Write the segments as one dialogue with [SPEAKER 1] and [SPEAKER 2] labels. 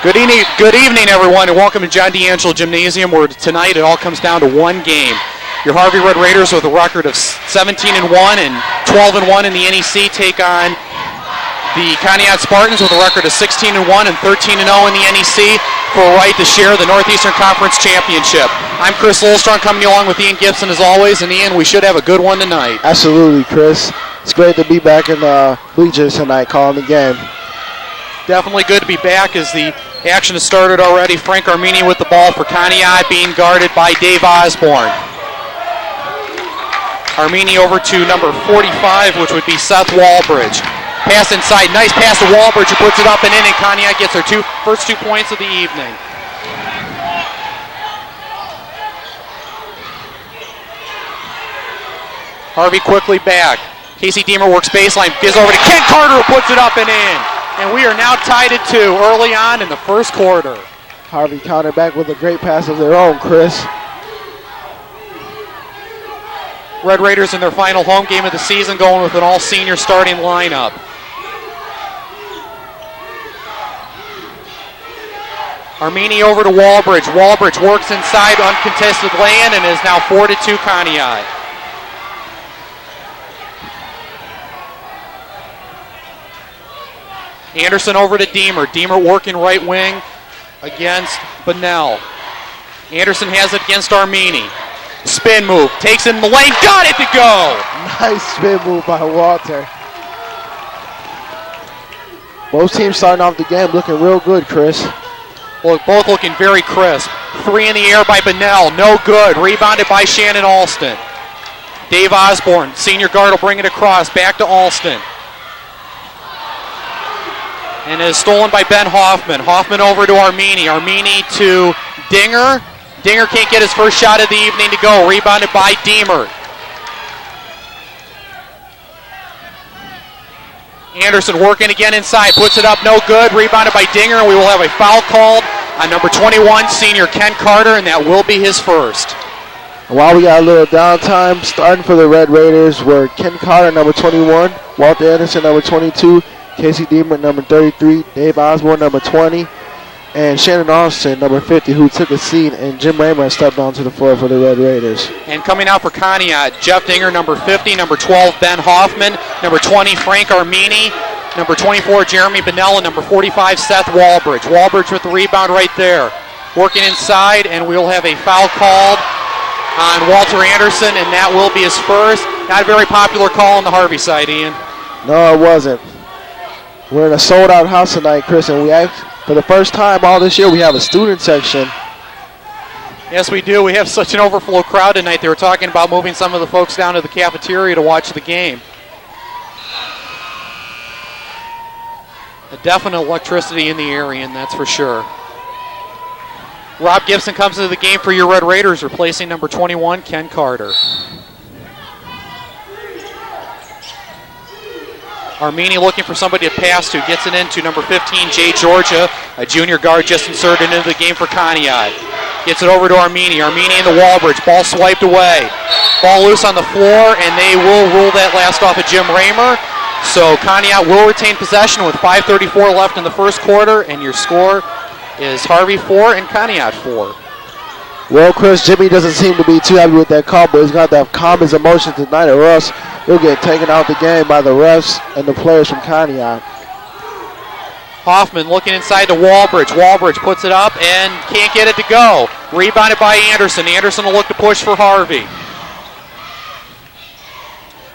[SPEAKER 1] Good evening, everyone, and welcome to John D'Angelo Gymnasium, where tonight it all comes down to one game. Your Harvey Red Raiders with a record of 17-1 and 12-1 in the NEC take on the Conneaut Spartans with a record of 16-1 and 13-0 in the NEC for a right to share the Northeastern Conference Championship. I'm Chris Lillstrong, coming along with Ian Gibson as always, and Ian, we should have a good one tonight.
[SPEAKER 2] Absolutely, Chris. It's great to be back in the bleachers tonight calling the game.
[SPEAKER 1] Definitely good to be back as the action has started already. Frank Armini with the ball for Conneaut, being guarded by Dave Osborne. Armini over to number 45, which would be Seth Walbridge. Pass inside, nice pass to Walbridge, who puts it up and in, and Conneaut gets their first 2 points of the evening. Harvey quickly back. Casey Deemer works baseline, gives over to Ken Carter, who puts it up and in. And we are now tied at 2 early on in the first quarter.
[SPEAKER 2] Harvey countered back with a great pass of their own, Chris.
[SPEAKER 1] Red Raiders in their final home game of the season, going with an all-senior starting lineup. Armini over to Walbridge. Walbridge works inside, uncontested lay-in, and is now 4-2 Conneaut. Anderson over to Deemer. Deemer working right wing against Bunnell. Anderson has it against Armini. Spin move, takes in the lane, got it to go!
[SPEAKER 2] Nice spin move by Walter. Both teams starting off the game looking real good, Chris.
[SPEAKER 1] Well, both looking very crisp. 3 in the air by Bunnell, no good. Rebounded by Shannon Alston. Dave Osborne, senior guard, will bring it across, back to Alston. And it is stolen by Ben Hoffman. Hoffman over to Armini. Armini to Dinger. Dinger can't get his first shot of the evening to go. Rebounded by Deemer. Anderson working again inside. Puts it up, no good. Rebounded by Dinger, and we will have a foul called on number 21, senior Ken Carter, and that will be his first.
[SPEAKER 2] While we got a little downtime, starting for the Red Raiders were Ken Carter, number 21, Walter Anderson, number 22, Casey Deemer, number 33, Dave Osborne, number 20, and Shannon Austin, number 50, who took a seat, and Jim Raymer stepped onto the floor for the Red Raiders.
[SPEAKER 1] And coming out for Conneaut, Jeff Dinger, number 50, number 12, Ben Hoffman, number 20, Frank Armini, number 24, Jeremy Bunnell, and number 45, Seth Walbridge. Walbridge with the rebound right there. Working inside, and we'll have a foul called on Walter Anderson, and that will be his first. Not a very popular call on the Harvey side, Ian.
[SPEAKER 2] No, it wasn't. We're in a sold-out house tonight, Chris, and for the first time all this year, we have a student section.
[SPEAKER 1] Yes, we do. We have such an overflow crowd tonight. They were talking about moving some of the folks down to the cafeteria to watch the game. A definite electricity in the area, and that's for sure. Rob Gibson comes into the game for your Red Raiders, replacing number 21, Ken Carter. Armini looking for somebody to pass to, gets it into number 15, Jay Georgia, a junior guard just inserted into the game for Conneaut. Gets it over to Armini. Armini in the Walbridge, ball swiped away. Ball loose on the floor, and they will rule that last off of Jim Raymer. So Conneaut will retain possession with 5:34 left in the first quarter, and your score is Harvey 4 and Conneaut 4.
[SPEAKER 2] Well, Chris, Jimmy doesn't seem to be too happy with that call, but he's got to have calm his emotions tonight, or else he'll get taken out the game by the refs and the players from Conneaut.
[SPEAKER 1] Hoffman looking inside to Walbridge. Walbridge puts it up and can't get it to go. Rebounded by Anderson. Anderson will look to push for Harvey.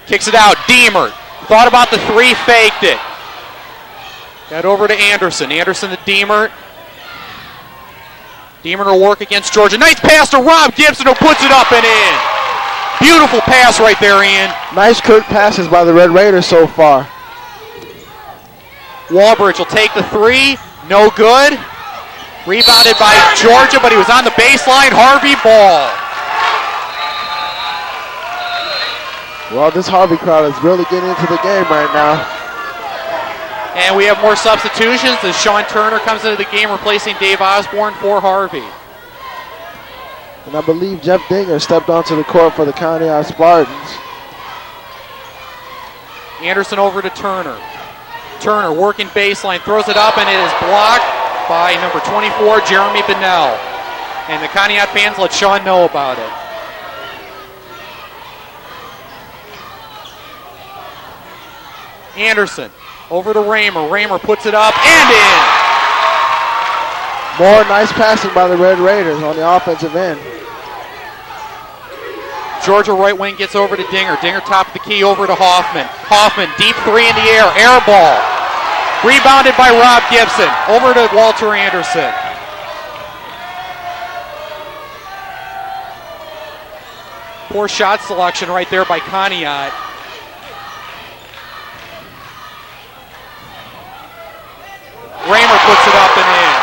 [SPEAKER 1] Kicks it out. Deemer thought about the three, faked it. Got over to Anderson. Anderson to Deemer. Deemer will work against Georgia. Nice pass to Rob Gibson, who puts it up and in. Beautiful pass right there, Ian.
[SPEAKER 2] Nice quick passes by the Red Raiders so far.
[SPEAKER 1] Walbridge will take the three. No good. Rebounded by Georgia, but he was on the baseline. Harvey ball.
[SPEAKER 2] Well, this Harvey crowd is really getting into the game right now.
[SPEAKER 1] And we have more substitutions as Sean Turner comes into the game replacing Dave Osborne for Harvey.
[SPEAKER 2] And I believe Jeff Dinger stepped onto the court for the Conneaut Spartans.
[SPEAKER 1] Anderson over to Turner. Turner working baseline, throws it up, and it is blocked by number 24, Jeremy Bennell. And the Conneaut fans let Sean know about it. Anderson over to Raymer. Raymer puts it up and in.
[SPEAKER 2] More nice passing by the Red Raiders on the offensive end.
[SPEAKER 1] Georgia right wing gets over to Dinger. Dinger top of the key over to Hoffman. Hoffman deep three in the air ball. Rebounded by Rob Gibson. Over to Walter Anderson. Poor shot selection right there by Conneaut. Raymer puts it up and in.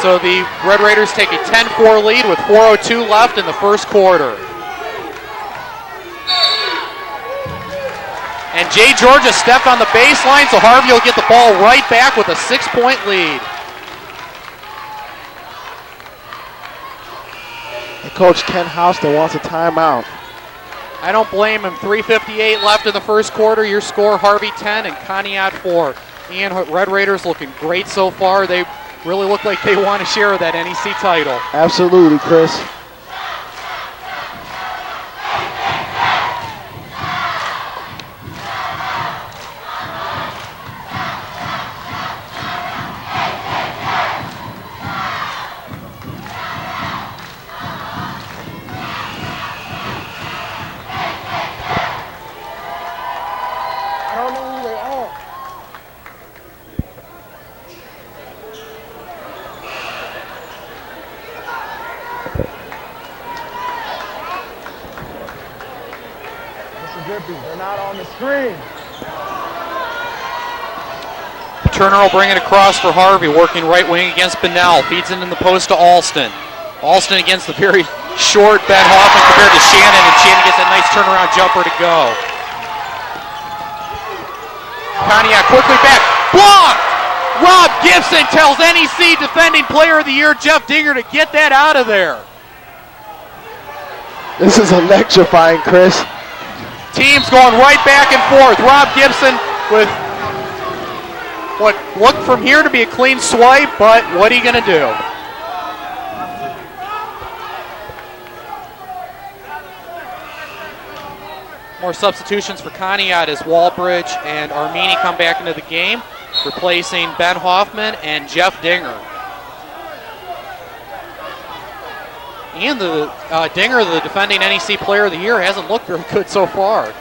[SPEAKER 1] So the Red Raiders take a 10-4 lead with 4:02 left in the first quarter. And Jay Georgia stepped on the baseline, so Harvey will get the ball right back with a 6-point lead.
[SPEAKER 2] And Coach Ken Houston wants a timeout.
[SPEAKER 1] I don't blame him. 3:58 left in the first quarter. Your score, Harvey 10 and Conneaut 4. Ian, Red Raiders looking great so far. They really look like they want to share that NEC title.
[SPEAKER 2] Absolutely, Chris.
[SPEAKER 3] They're not on the screen.
[SPEAKER 1] Turner will bring it across for Harvey, working right wing against Bennell. Feeds it in the post to Alston. Alston against the very short Ben Hoffman compared to Shannon, and Shannon gets a nice turnaround jumper to go. Conneaut quickly back. Blocked! Rob Gibson tells NEC Defending Player of the Year Jeff Dinger to get that out of there.
[SPEAKER 2] This is electrifying, Chris.
[SPEAKER 1] Teams going right back and forth. Rob Gibson with what looked from here to be a clean swipe, but what are you going to do? More substitutions for Conneaut as Walbridge and Armini come back into the game, replacing Ben Hoffman and Jeff Dinger. And the Dinger, the defending NEC Player of the Year, hasn't looked very good so far.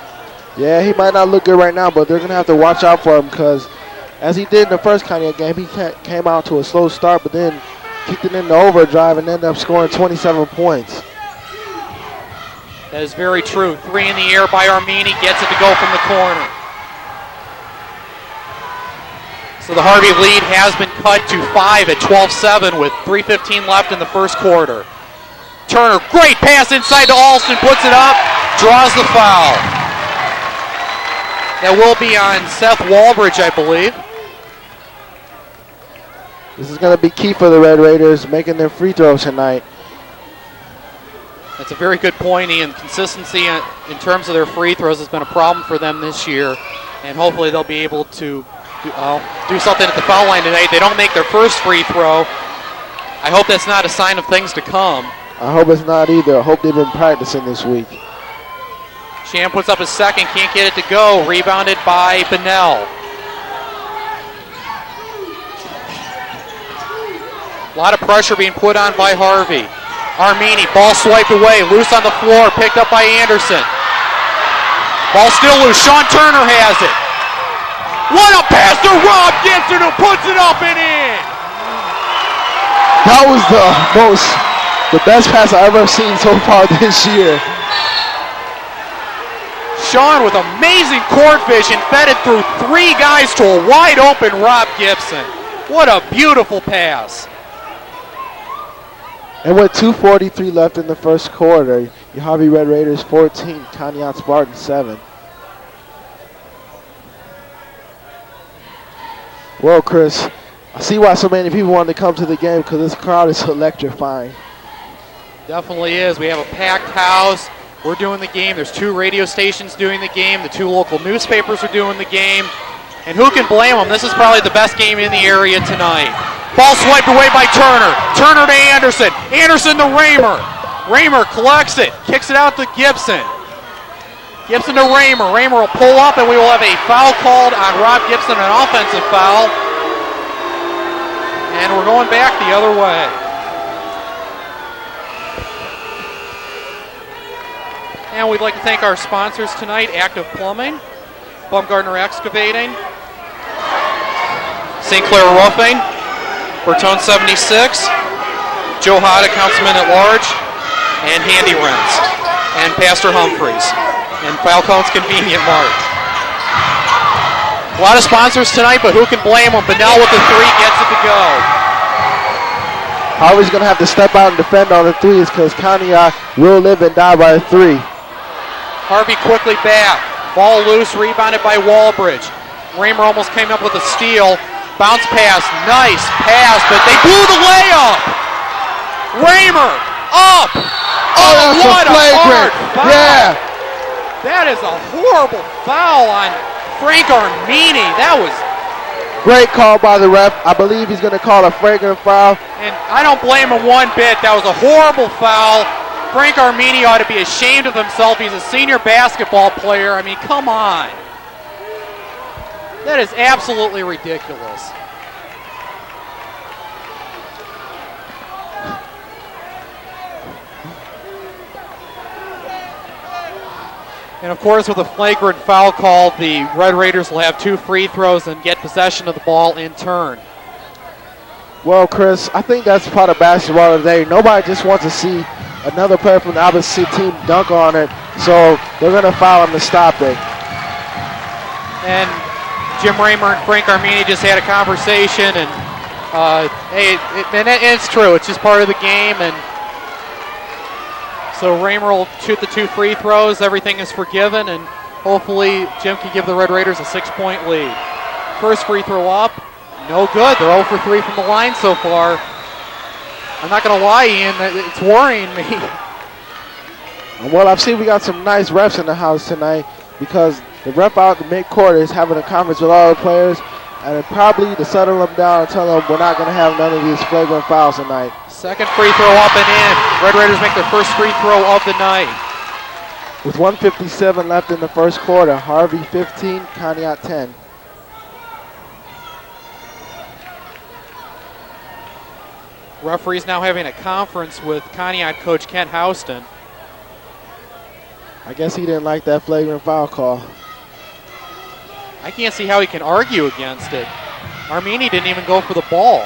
[SPEAKER 2] Yeah, he might not look good right now, but they're going to have to watch out for him because as he did in the first Conneaut game, he came out to a slow start, but then kicked it into overdrive and ended up scoring 27 points.
[SPEAKER 1] That is very true. Three in the air by Armini, gets it to go from the corner. So the Harvey lead has been cut to 5 at 12-7 with 3:15 left in the first quarter. Turner, great pass inside to Alston, puts it up, draws the foul. That will be on Seth Walbridge, I believe.
[SPEAKER 2] This is going to be key for the Red Raiders, making their free throws tonight.
[SPEAKER 1] That's a very good point, Ian. Consistency in terms of their free throws has been a problem for them this year, and hopefully they'll be able to do something at the foul line tonight. They don't make their first free throw. I hope that's not a sign of things to come.
[SPEAKER 2] I hope it's not either. I hope they've been practicing this week.
[SPEAKER 1] Sham puts up his second, can't get it to go. Rebounded by Bennell. A lot of pressure being put on by Harvey. Armini, ball swiped away, loose on the floor, picked up by Anderson. Ball still loose, Sean Turner has it. What a pass to Rob Gibson, who puts it up and in.
[SPEAKER 2] That was the best pass I've ever seen so far this year.
[SPEAKER 1] Sean with amazing court vision, fed it through three guys to a wide open Rob Gibson. What a beautiful pass.
[SPEAKER 2] And with 2:43 left in the first quarter, your Harvey Red Raiders 14, Conneaut Spartans 7. Well, Chris, I see why so many people wanted to come to the game because this crowd is electrifying.
[SPEAKER 1] Definitely is. We have a packed house. We're doing the game. There's 2 radio stations doing the game. The 2 local newspapers are doing the game. And who can blame them? This is probably the best game in the area tonight. Ball swiped away by Turner. Turner to Anderson. Anderson to Raymer. Raymer collects it. Kicks it out to Gibson. Gibson to Raymer. Raymer will pull up, and we will have a foul called on Rob Gibson, an offensive foul. And we're going back the other way. And we'd like to thank our sponsors tonight, Active Plumbing, Baumgartner Excavating, St. Clair Roofing, Bertone 76, Joe Hada, Councilman at Large, and Handy Rents, and Pastor Humphreys, and Falcone's Convenient Mart. A lot of sponsors tonight, but who can blame them? Bennell with the 3 gets it to go.
[SPEAKER 2] Harvey's going to have to step out and defend on the 3s because Conneaut will live and die by the 3.
[SPEAKER 1] Harvey quickly back. Ball loose, rebounded by Walbridge. Raymer almost came up with a steal. Bounce pass, nice pass, but they blew the layup. Raymer up. Oh,
[SPEAKER 2] that's
[SPEAKER 1] what
[SPEAKER 2] a flagrant.
[SPEAKER 1] foul.
[SPEAKER 2] Yeah.
[SPEAKER 1] That is a horrible foul on Frank Armini. That was,
[SPEAKER 2] Great call by the ref. I believe he's going to call a flagrant foul.
[SPEAKER 1] and I don't blame him one bit. That was a horrible foul. Frank Armini ought to be ashamed of himself. He's a senior basketball player. I mean, come on. That is absolutely ridiculous. And of course, with a flagrant foul call, the Red Raiders will have 2 free throws and get possession of the ball in turn.
[SPEAKER 2] Well, Chris, I think that's part of basketball today. Nobody just wants to see another player from the opposite team dunk on it, so they're going to foul him to stop it.
[SPEAKER 1] And Jim Raymer and Frank Armini just had a conversation, and hey, it's true. It's just part of the game, and so Raymer will shoot the 2 free throws. Everything is forgiven, and hopefully Jim can give the Red Raiders a 6-point lead. First free throw up, no good. They're 0 for 3 from the line so far. I'm not going to lie, Ian, it's worrying me.
[SPEAKER 2] Well, I've seen we got some nice refs in the house tonight because the ref out in midcourt is having a conference with all the players, and probably to settle them down and tell them we're not going to have none of these flagrant fouls tonight.
[SPEAKER 1] Second free throw up and in. Red Raiders make their first free throw of the night.
[SPEAKER 2] With 1:57 left in the first quarter, Harvey 15, Conneaut 10.
[SPEAKER 1] Referees now having a conference with Conneaut coach Kent Houston.
[SPEAKER 2] I guess he didn't like that flagrant foul call.
[SPEAKER 1] I can't see how he can argue against it. Armini didn't even go for the ball.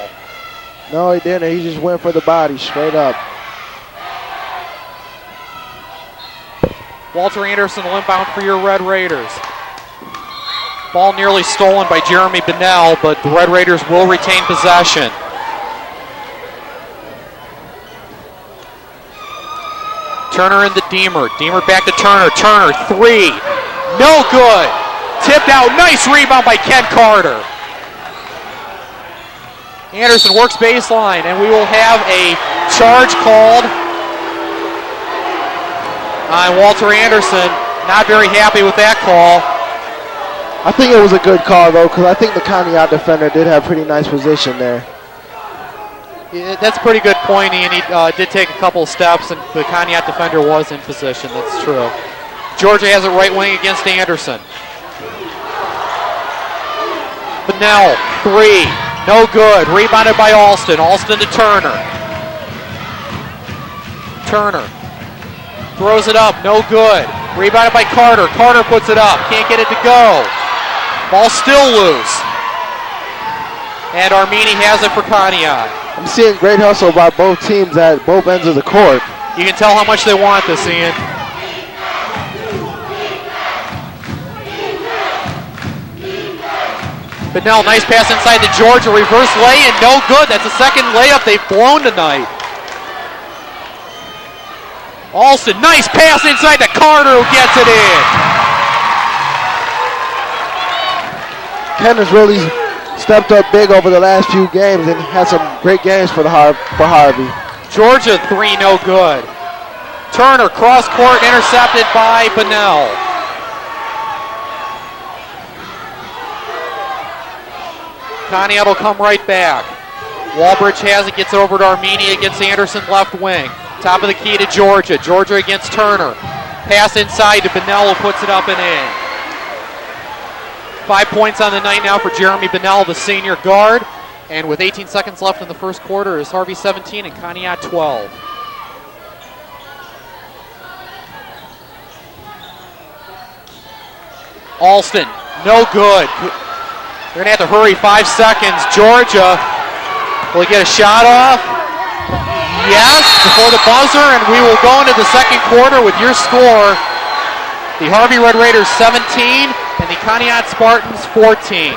[SPEAKER 2] No, he didn't. He just went for the body straight up.
[SPEAKER 1] Walter Anderson will inbound for your Red Raiders. Ball nearly stolen by Jeremy Bennell, but the Red Raiders will retain possession. Turner into Deemer. Deemer back to Turner. Turner, 3. No good. Tipped out. Nice rebound by Ken Carter. Anderson works baseline, and we will have a charge called on Walter Anderson. Not very happy with that call.
[SPEAKER 2] I think it was a good call, though, because I think the Conneaut defender did have pretty nice position there.
[SPEAKER 1] Yeah, that's a pretty good point, Ian. He did take a couple of steps, and the Conneaut defender was in position. That's true. Georgia has it right wing against Anderson. Bennell, 3. No good. Rebounded by Alston. Alston to Turner. Turner throws it up. No good. Rebounded by Carter. Carter puts it up. Can't get it to go. Ball still loose. And Armini has it for Conneaut.
[SPEAKER 2] I'm seeing great hustle by both teams at both ends of the court.
[SPEAKER 1] You can tell how much they want this, Ian. Bennell, nice pass inside to Georgia. Reverse lay and no good. That's the second layup they've blown tonight. Alston, nice pass inside to Carter, who gets it in.
[SPEAKER 2] Ken has really stepped up big over the last few games and had some great games for Harvey.
[SPEAKER 1] Georgia, 3, no good. Turner, cross court, intercepted by Bunnell. Conneaut will come right back. Walbridge has it, gets it over to Armenia, against Anderson left wing. Top of the key to Georgia. Georgia against Turner. Pass inside to Bunnell, who puts it up and in. 5 points on the night now for Jeremy Bunnell, the senior guard. And with 18 seconds left in the first quarter, is Harvey 17 and Conneaut 12. Alston, no good. They're going to have to hurry, 5 seconds. Georgia, will he get a shot off? Yes, before the buzzer, and we will go into the second quarter with your score. The Harvey Red Raiders 17 and the Conneaut Spartans 14.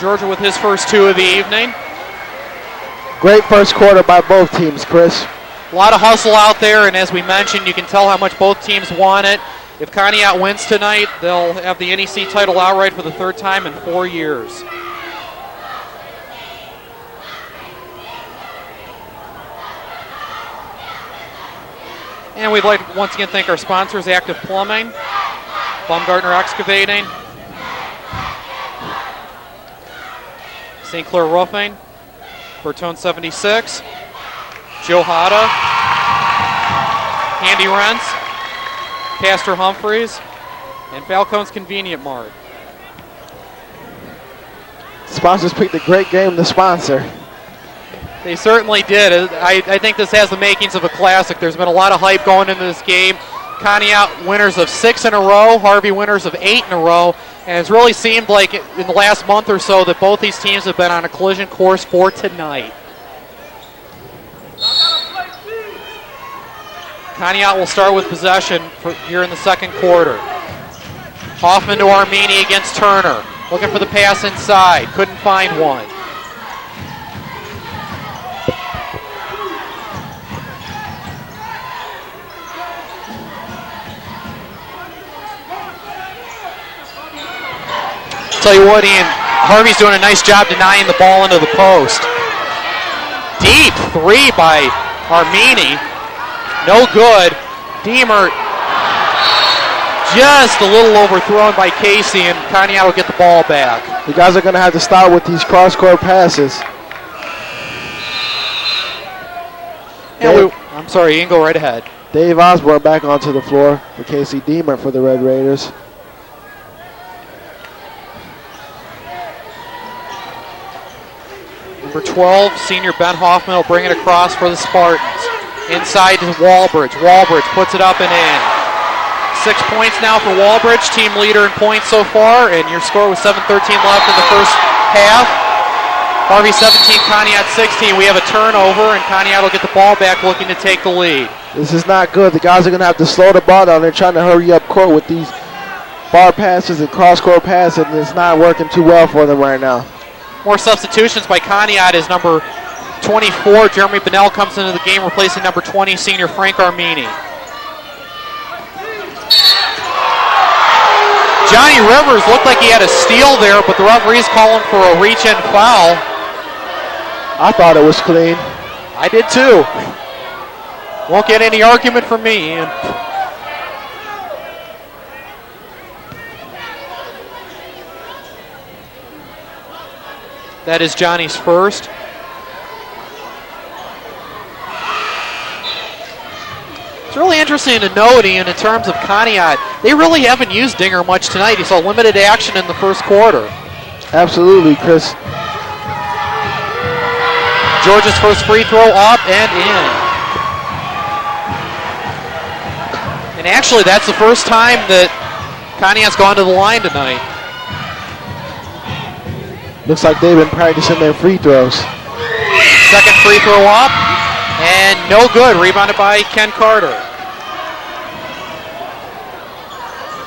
[SPEAKER 1] Georgia with his first 2 of the evening.
[SPEAKER 2] Great first quarter by both teams, Chris.
[SPEAKER 1] A lot of hustle out there, and as we mentioned, you can tell how much both teams want it. If Conneaut wins tonight, they'll have the NEC title outright for the 3rd time in 4 years. And we'd like to once again thank our sponsors, Active Plumbing, Baumgartner Excavating, St. Clair Roofing, Bertone 76, Joe Hada, Handy Rents, Pastor Humphreys, and Falcone's Convenient Mart.
[SPEAKER 2] Sponsors picked a great game to sponsor.
[SPEAKER 1] They certainly did. I think this has the makings of a classic. There's been a lot of hype going into this game. Conneaut winners of 6 in a row, Harvey winners of 8 in a row, and it's really seemed like in the last month or so that both these teams have been on a collision course for tonight. Conneaut will start with possession here in the second quarter. Hoffman to Armini against Turner. Looking for the pass inside. Couldn't find one. Tell you what, Ian, Harvey's doing a nice job denying the ball into the post. Deep 3 by Armini. No good. Deemer just a little overthrown by Casey, and Conneaut will get the ball back.
[SPEAKER 2] You guys are going to have to start with these cross-court passes.
[SPEAKER 1] And I'm sorry, you can go right ahead.
[SPEAKER 2] Dave Osborne back onto the floor for Casey Deemer for the Red Raiders.
[SPEAKER 1] Number 12, senior Ben Hoffman will bring it across for the Spartans. Inside to Walbridge. Walbridge puts it up and in. 6 points now for Walbridge, team leader in points so far, and your score was 7:13 left in the first half. Harvey 17, Conneaut 16. We have a turnover, and Conneaut will get the ball back looking to take the lead.
[SPEAKER 2] This is not good. The guys are going to have to slow the ball down. They're trying to hurry up court with these bar passes and cross-court passes, and it's not working too well for them right now.
[SPEAKER 1] More substitutions by Conneaut as number 24, Jeremy Bunnell, comes into the game, replacing number 20, senior Frank Armini. Johnny Rivers looked like he had a steal there, but the referee's calling for a reach-in foul.
[SPEAKER 2] I thought it was clean.
[SPEAKER 1] I did too. Won't get any argument from me, Ian. That is Johnny's first. It's really interesting to note, Ian, in terms of Conneaut, they really haven't used Dinger much tonight. He saw limited action in the first quarter.
[SPEAKER 2] Absolutely, Chris.
[SPEAKER 1] Georgia's first free throw up and in. And actually, that's the first time that Conneaut's gone to the line tonight.
[SPEAKER 2] Looks like they've been practicing their free throws.
[SPEAKER 1] Second free throw up, and no good. Rebounded by Ken Carter.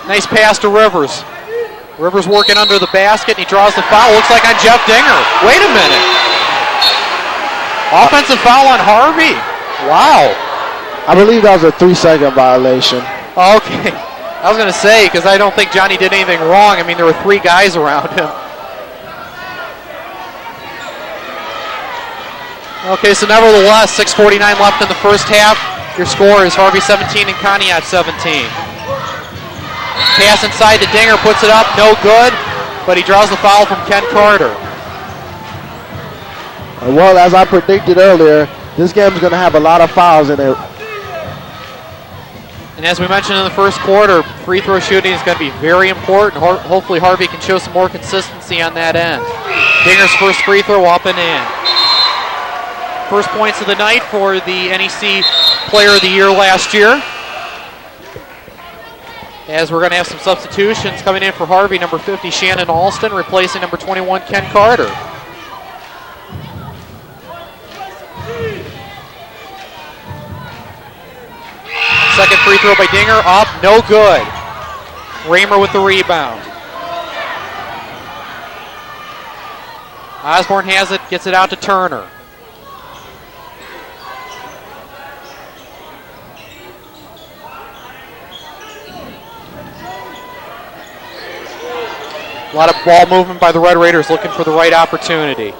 [SPEAKER 1] Nice pass to Rivers. Rivers working under the basket, and he draws the foul. Looks like on Jeff Dinger. Wait a minute. Offensive foul on Harvey. Wow.
[SPEAKER 2] I believe that was a 3-second violation.
[SPEAKER 1] Okay. I was going to say, because I don't think Johnny did anything wrong. I mean, there were 3 guys around him. Okay, so nevertheless, 6:49 left in the first half. Your score is Harvey 17 and Conneaut 17. Pass inside to Dinger, puts it up, no good, but he draws the foul from Ken Carter.
[SPEAKER 2] Well, as I predicted earlier, this game is going to have a lot of fouls in it.
[SPEAKER 1] And as we mentioned in the first quarter, free throw shooting is going to be very important. Hopefully Harvey can show some more consistency on that end. Dinger's first free throw up and in. First points of the night for the NEC Player of the Year last year. As we're going to have some substitutions coming in for Harvey, number 50, Shannon Alston, replacing number 21, Ken Carter. Second free throw by Dinger, up, no good. Raymer with the rebound. Osborne has it, gets it out to Turner. A lot of ball movement by the Red Raiders, looking for the right opportunity.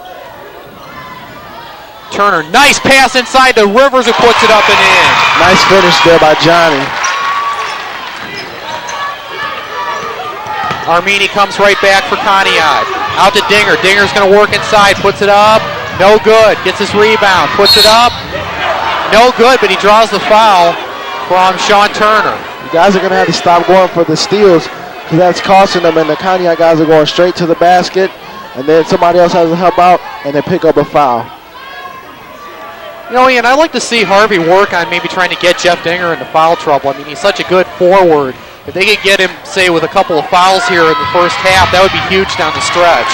[SPEAKER 1] Turner, nice pass inside to Rivers, who puts it up and in.
[SPEAKER 2] Nice finish there by Johnny.
[SPEAKER 1] Armini comes right back for Conneaut. Out to Dinger. Dinger's going to work inside, puts it up, no good. Gets his rebound, puts it up, no good, but he draws the foul from Sean Turner.
[SPEAKER 2] You guys are going to have to stop going for the steals, because that's costing them, and the Conneaut guys are going straight to the basket, and then somebody else has to help out, and they pick up a foul.
[SPEAKER 1] You know, Ian, I'd like to see Harvey work on maybe trying to get Jeff Dinger into foul trouble. I mean, he's such a good forward. If they could get him, say, with a couple of fouls here in the first half, that would be huge down the stretch.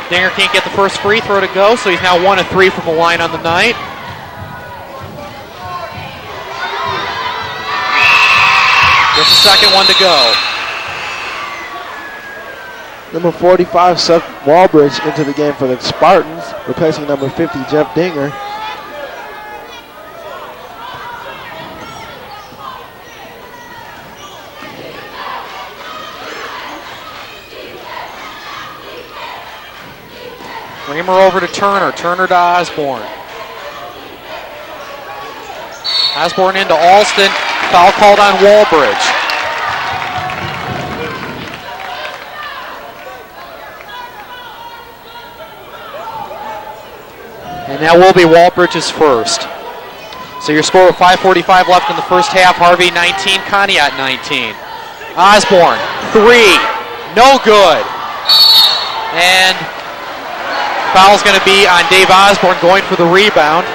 [SPEAKER 1] Dinger can't get the first free throw to go, so he's now 1 of 3 from the line on the night. Just the second one to go.
[SPEAKER 2] Number 45, Seth Walbridge, into the game for the Spartans, replacing number 50, Jeff Dinger.
[SPEAKER 1] Raymer over to Turner. Turner to Osborne. Osborne into Alston. Foul called on Walbridge. And that will be Walbridge's first. So your score with 5:45 left in the first half. Harvey 19, Conneaut 19. Osborne, 3, no good. And foul's going to be on Dave Osborne going for the rebound.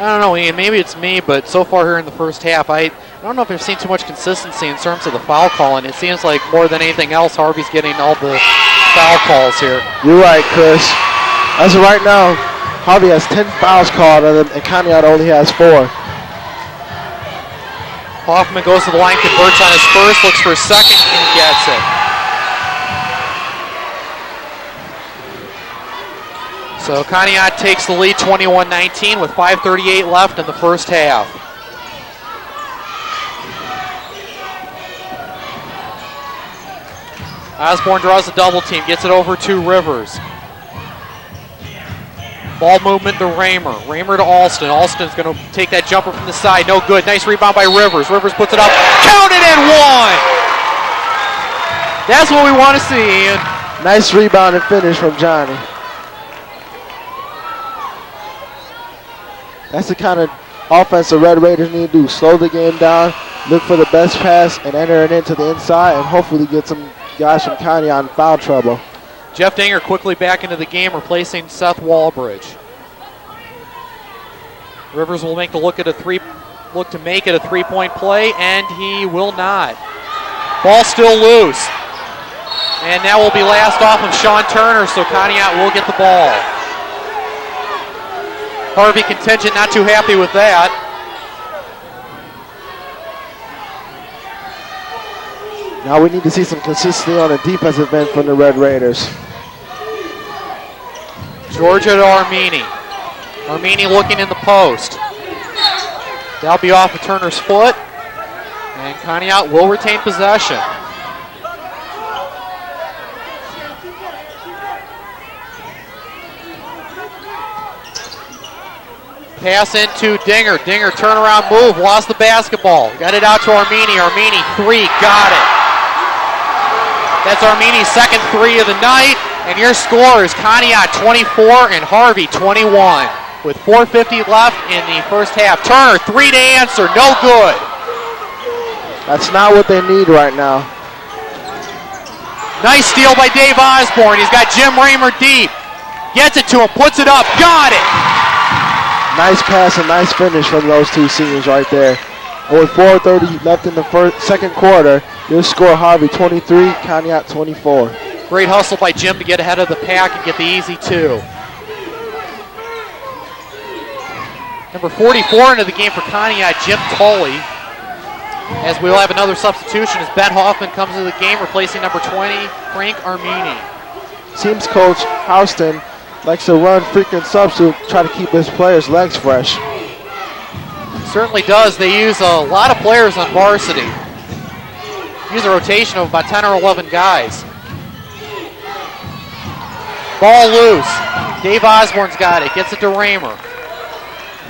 [SPEAKER 1] I don't know, Ian, maybe it's me, but so far here in the first half, I don't know if I've seen too much consistency in terms of the foul calling. It seems like more than anything else, Harvey's getting all the foul calls here.
[SPEAKER 2] You're right, Chris. As of right now, Harvey has 10 fouls called on him, and Conneaut only has 4.
[SPEAKER 1] Hoffman goes to the line, converts on his first, looks for a second, and gets it. So Conneaut takes the lead 21-19 with 5:38 left in the first half. Osborne draws a double team, gets it over to Rivers. Ball movement to Raymer. Raymer to Alston. Alston's going to take that jumper from the side. No good. Nice rebound by Rivers. Rivers puts it up. Counted and one! That's what we want to see, Ian.
[SPEAKER 2] Nice rebound and finish from Johnny. That's the kind of offense the Red Raiders need to do. Slow the game down, look for the best pass, and enter it into the inside, and hopefully get some guys from Conneaut in foul trouble.
[SPEAKER 1] Jeff Dinger quickly back into the game, replacing Seth Walbridge. Rivers will make the look to make it a three-point play, and he will not. Ball still loose. And that will be last off of Sean Turner, so Conneaut will get the ball. Harvey contingent not too happy with that.
[SPEAKER 2] Now we need to see some consistency on the defensive end from the Red Raiders.
[SPEAKER 1] Georgia to Armini. Armini looking in the post. That'll be off of Turner's foot. And Conneaut will retain possession. Pass into Dinger. Dinger turnaround move, lost the basketball. Got it out to Armini. Armini, three, got it. That's Armini's second three of the night. And your score is Conneaut 24 and Harvey 21. With 4:50 left in the first half. Turner, three to answer, no good.
[SPEAKER 2] That's not what they need right now.
[SPEAKER 1] Nice steal by Dave Osborne. He's got Jim Raymer deep. Gets it to him, puts it up, got it.
[SPEAKER 2] Nice pass and nice finish from those two seniors right there. And with 4:30 left in the second quarter, your score Harvey 23, Conneaut 24.
[SPEAKER 1] Great hustle by Jim to get ahead of the pack and get the easy two. Number 44 into the game for Conneaut, Jim Tully. As we'll have another substitution as Ben Hoffman comes into the game, replacing number 20, Frank Armini.
[SPEAKER 2] Seems Coach Houston likes to run frequent subs to try to keep his players' legs fresh.
[SPEAKER 1] Certainly does. They use a lot of players on varsity. Use a rotation of about 10 or 11 guys. Ball loose. Dave Osborne's got it. Gets it to Raymer.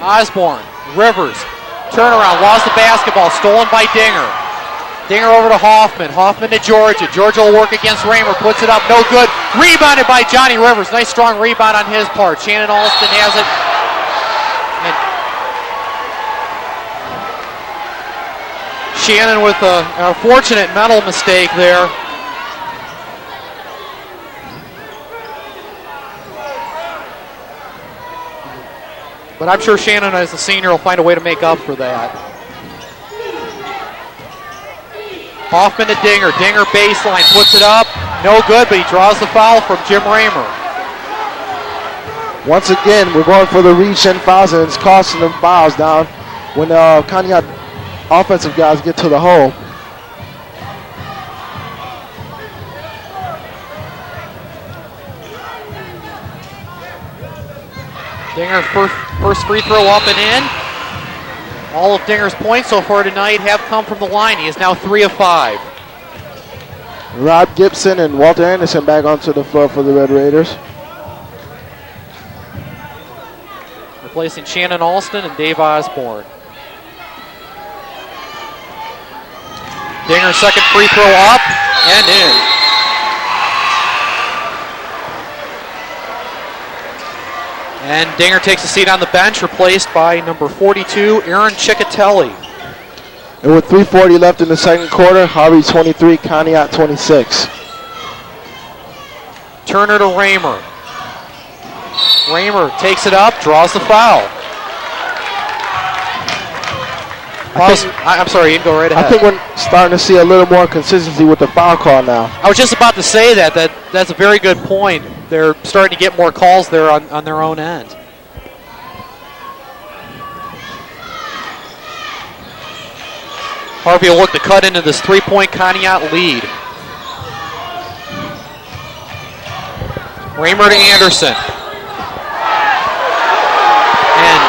[SPEAKER 1] Osborne, Rivers, turnaround, lost the basketball, stolen by Dinger. Dinger over to Hoffman. Hoffman to Georgia. Georgia will work against Raymer, puts it up, no good. Rebounded by Johnny Rivers. Nice strong rebound on his part. Shannon Alston has it. And Shannon with a fortunate mental mistake there. But I'm sure Shannon, as a senior, will find a way to make up for that. Hoffman to Dinger. Dinger baseline, puts it up. No good, but he draws the foul from Jim Raymer.
[SPEAKER 2] Once again, we're going for the reach and fouls, and it's costing them fouls down when Conneaut offensive guys get to the hole.
[SPEAKER 1] Dinger first free throw up and in. All of Dinger's points so far tonight have come from the line. He is now 3 of 5.
[SPEAKER 2] Rob Gibson and Walter Anderson back onto the floor for the Red Raiders.
[SPEAKER 1] Replacing Shannon Alston and Dave Osborne. Dinger second free throw up and in. And Dinger takes a seat on the bench, replaced by number 42, Aaron Ciccatelli.
[SPEAKER 2] And with 3:40 left in the second quarter, Harvey 23, Conneaut 26.
[SPEAKER 1] Turner to Raymer. Raymer takes it up, draws the foul. I'm sorry, you can go right ahead.
[SPEAKER 2] I think we're starting to see a little more consistency with the foul call now.
[SPEAKER 1] I was just about to say that's a very good point. They're starting to get more calls there on their own end. Harvey will look to cut into this three-point Conneaut lead. Raymer to Anderson. And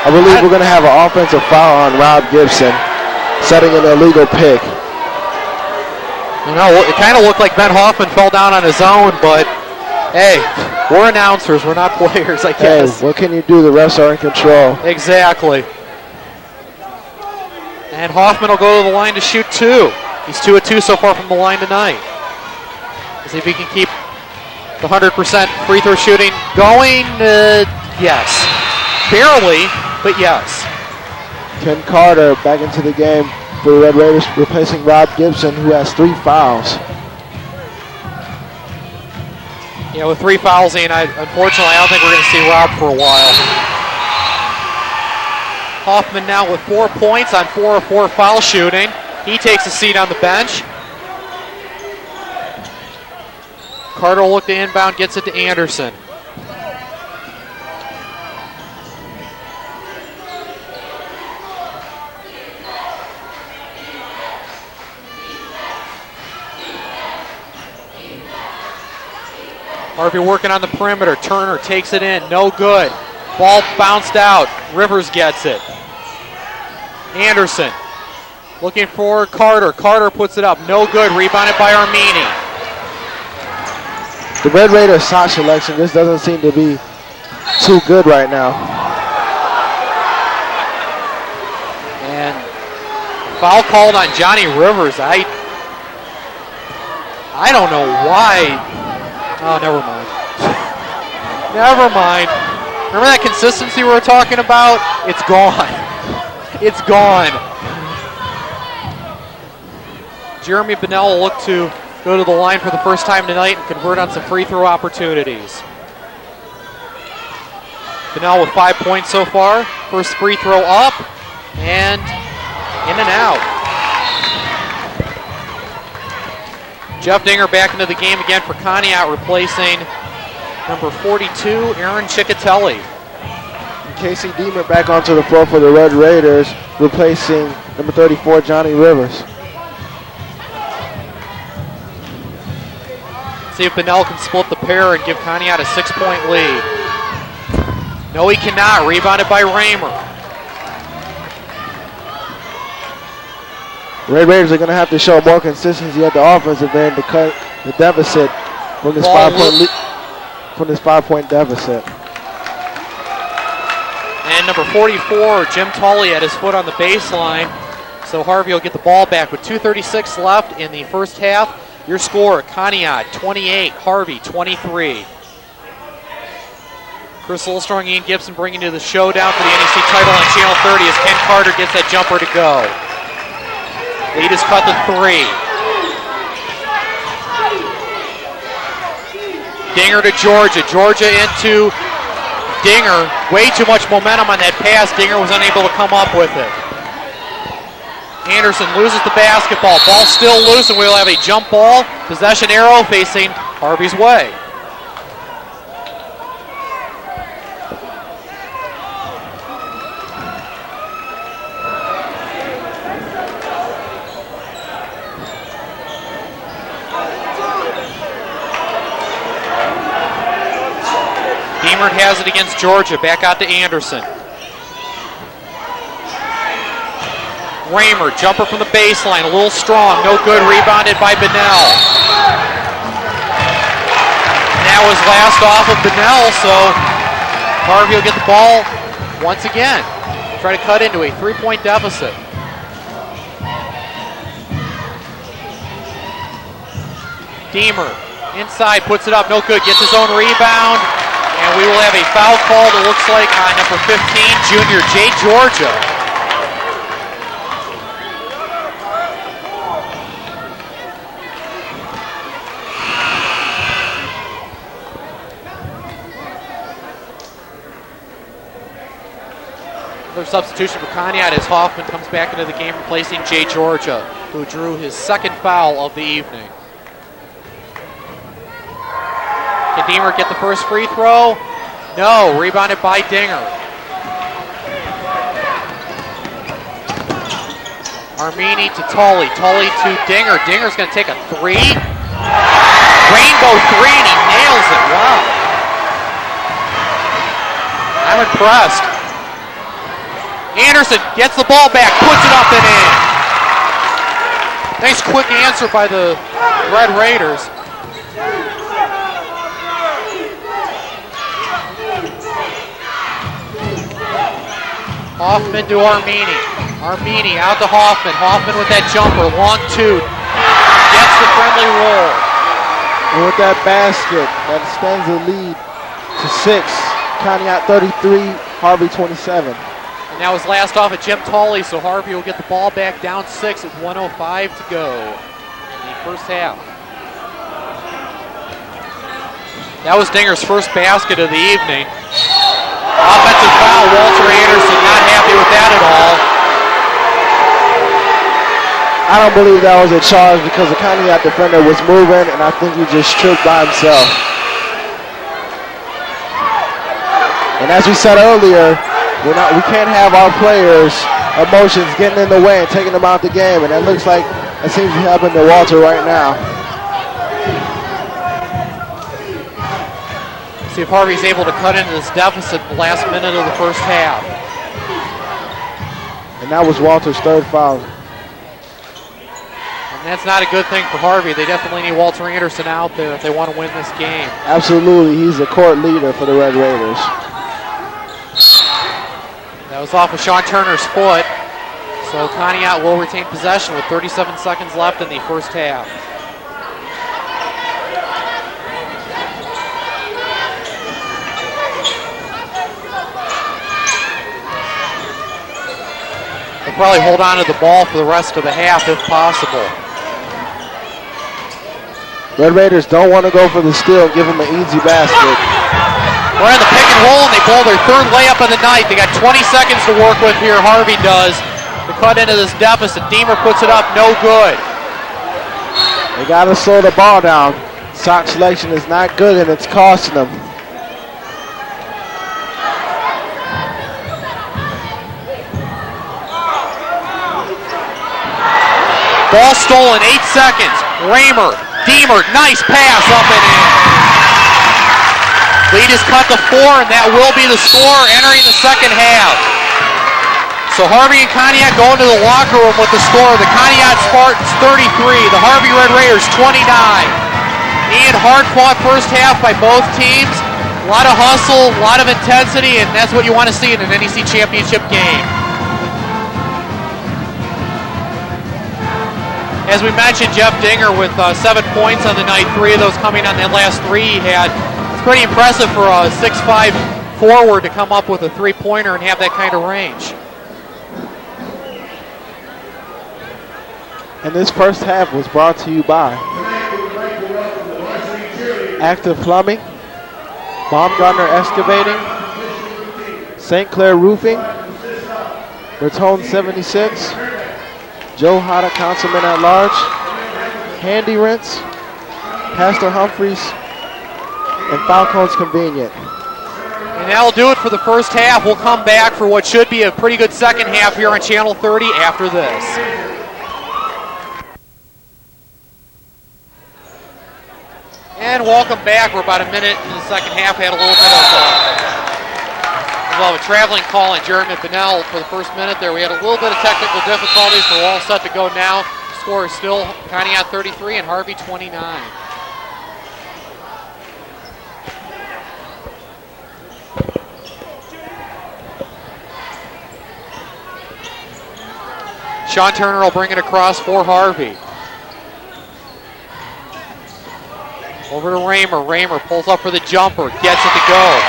[SPEAKER 2] I believe we're going to have an offensive foul on Rob Gibson, setting an illegal pick.
[SPEAKER 1] you know, it kind of looked like Ben Hoffman fell down on his own, but hey, we're announcers, we're not players, I guess.
[SPEAKER 2] Hey, what can you do? The refs are in control.
[SPEAKER 1] Exactly. And Hoffman will go to the line to shoot 2. He's 2 of 2 so far from the line tonight. Let's see if he can keep the 100% free throw shooting going. Yes. Barely, but yes.
[SPEAKER 2] Ken Carter back into the game for the Red Raiders, replacing Rob Gibson, who has 3 fouls.
[SPEAKER 1] Yeah, with 3 fouls in, unfortunately, I don't think we're going to see Rob for a while. Hoffman now with 4 points on 4 of 4 foul shooting. He takes a seat on the bench. Carter will look to inbound, gets it to Anderson. Harvey working on the perimeter. Turner takes it in. No good. Ball bounced out. Rivers gets it. Anderson looking for Carter. Carter puts it up. No good. Rebounded by Armini.
[SPEAKER 2] The Red Raiders shot selection just doesn't seem to be too good right now.
[SPEAKER 1] And foul called on Johnny Rivers. I don't know why. Oh, never mind. Never mind. Remember that consistency we were talking about? It's gone. It's gone. Jeremy Bennell will look to go to the line for the first time tonight and convert on some free throw opportunities. Bennell with 5 points so far. First free throw up and in and out. Jeff Dinger back into the game again for Conneaut, replacing number 42, Aaron Ciccatelli.
[SPEAKER 2] Casey Deemer back onto the floor for the Red Raiders, replacing number 34, Johnny Rivers.
[SPEAKER 1] See if Bennell can split the pair and give Conneaut a 6-point lead. No, he cannot. Rebounded by Raymer.
[SPEAKER 2] The Red Raiders are going to have to show more consistency at the offensive end to cut the deficit from this 5-point deficit.
[SPEAKER 1] And number 44, Jim Tully, had his foot on the baseline. So Harvey will get the ball back with 2:36 left in the first half. Your score, Conneaut 28, Harvey 23. Chris Lilstrong, Ian Gibson bringing you the showdown for the NEC title on Channel 30 as Ken Carter gets that jumper to go. Lead is cut to 3. Dinger to Georgia. Georgia into Dinger. Way too much momentum on that pass. Dinger was unable to come up with it. Anderson loses the basketball. Ball still loose, and we'll have a jump ball. Possession arrow facing Harvey's way. Deemert has it against Georgia. Back out to Anderson. Raymer, jumper from the baseline, a little strong, no good, rebounded by Bennell. And that was last off of Bennell, so Harvey will get the ball once again. Try to cut into a 3-point deficit. Deemer, inside, puts it up, no good, gets his own rebound, and we will have a foul call that looks like on number 15, junior Jay Georgia. Another substitution for Conneaut as Hoffman comes back into the game replacing Jay Georgia, who drew his second foul of the evening. Can Deemer get the first free throw? No, rebounded by Dinger. Armini to Tully, Tully to Dinger. Dinger's going to take a 3. Rainbow 3, and he nails it. Wow. I'm impressed. Anderson gets the ball back, puts it up and in. Nice quick answer by the Red Raiders. Hoffman to Armini. Armini out to Hoffman. Hoffman with that jumper, long 2. Gets the friendly roll.
[SPEAKER 2] And with that basket, that extends the lead to 6. Conneaut 33, Harvey 27.
[SPEAKER 1] And that was last off at Jim Tully, so Harvey will get the ball back down 6 with 1:05 to go in the first half. That was Dinger's first basket of the evening. Offensive foul, Walter Anderson not happy with that at all.
[SPEAKER 2] I don't believe that was a charge because the Conneaut defender was moving, and I think he just tripped by himself. And as we said earlier, we can't have our players' emotions getting in the way and taking them out the game, and that looks like it seems to happen to Walter right now.
[SPEAKER 1] See if Harvey's able to cut into this deficit in the last minute of the first half.
[SPEAKER 2] And that was Walter's third foul.
[SPEAKER 1] And that's not a good thing for Harvey. They definitely need Walter Anderson out there if they want to win this game.
[SPEAKER 2] Absolutely, he's the court leader for the Red Raiders.
[SPEAKER 1] That was off of Sean Turner's foot. So Conneaut will retain possession with 37 seconds left in the first half. They'll probably hold on to the ball for the rest of the half if possible.
[SPEAKER 2] Red Raiders don't want to go for the steal and give them an easy basket.
[SPEAKER 1] We're in the pick and roll, and they bowl their third layup of the night. They got 20 seconds to work with here, Harvey does, to cut into this deficit. Deemer puts it up, no good.
[SPEAKER 2] They got to slow the ball down. Shot selection is not good, and it's costing them.
[SPEAKER 1] Ball stolen, 8 seconds. Raymer, Deemer, nice pass up and in. Lead is cut to 4, and that will be the score entering the second half. So Harvey and Conneaut go into the locker room with the score. The Conneaut Spartans 33, the Harvey Red Raiders 29. Ian, hard-fought first half by both teams. A lot of hustle, a lot of intensity, and that's what you want to see in an NEC championship game. As we mentioned, Jeff Dinger with 7 points on the night, 3 of those coming on the last 3 he had. It's pretty impressive for a 6'5" forward to come up with a 3-pointer and have that kind of range.
[SPEAKER 2] And this first half was brought to you by Active Plumbing, Baumgartner Excavating, St. Clair Roofing, Bertone 76, Joe Hada Councilman at Large, Handy Rents, Pastor Humphreys, and Falcone's Convenient.
[SPEAKER 1] And that'll do it for the first half. We'll come back for what should be a pretty good second half here on Channel 30 after this. And welcome back. We're about a minute in the second half. Had a little bit of a traveling call on Jeremy Pinnell for the first minute there. We had a little bit of technical difficulties, but we're all set to go now. The score is still Conneaut 33 and Harvey 29. Sean Turner will bring it across for Harvey. Over to Raymer. Raymer pulls up for the jumper, gets it to go.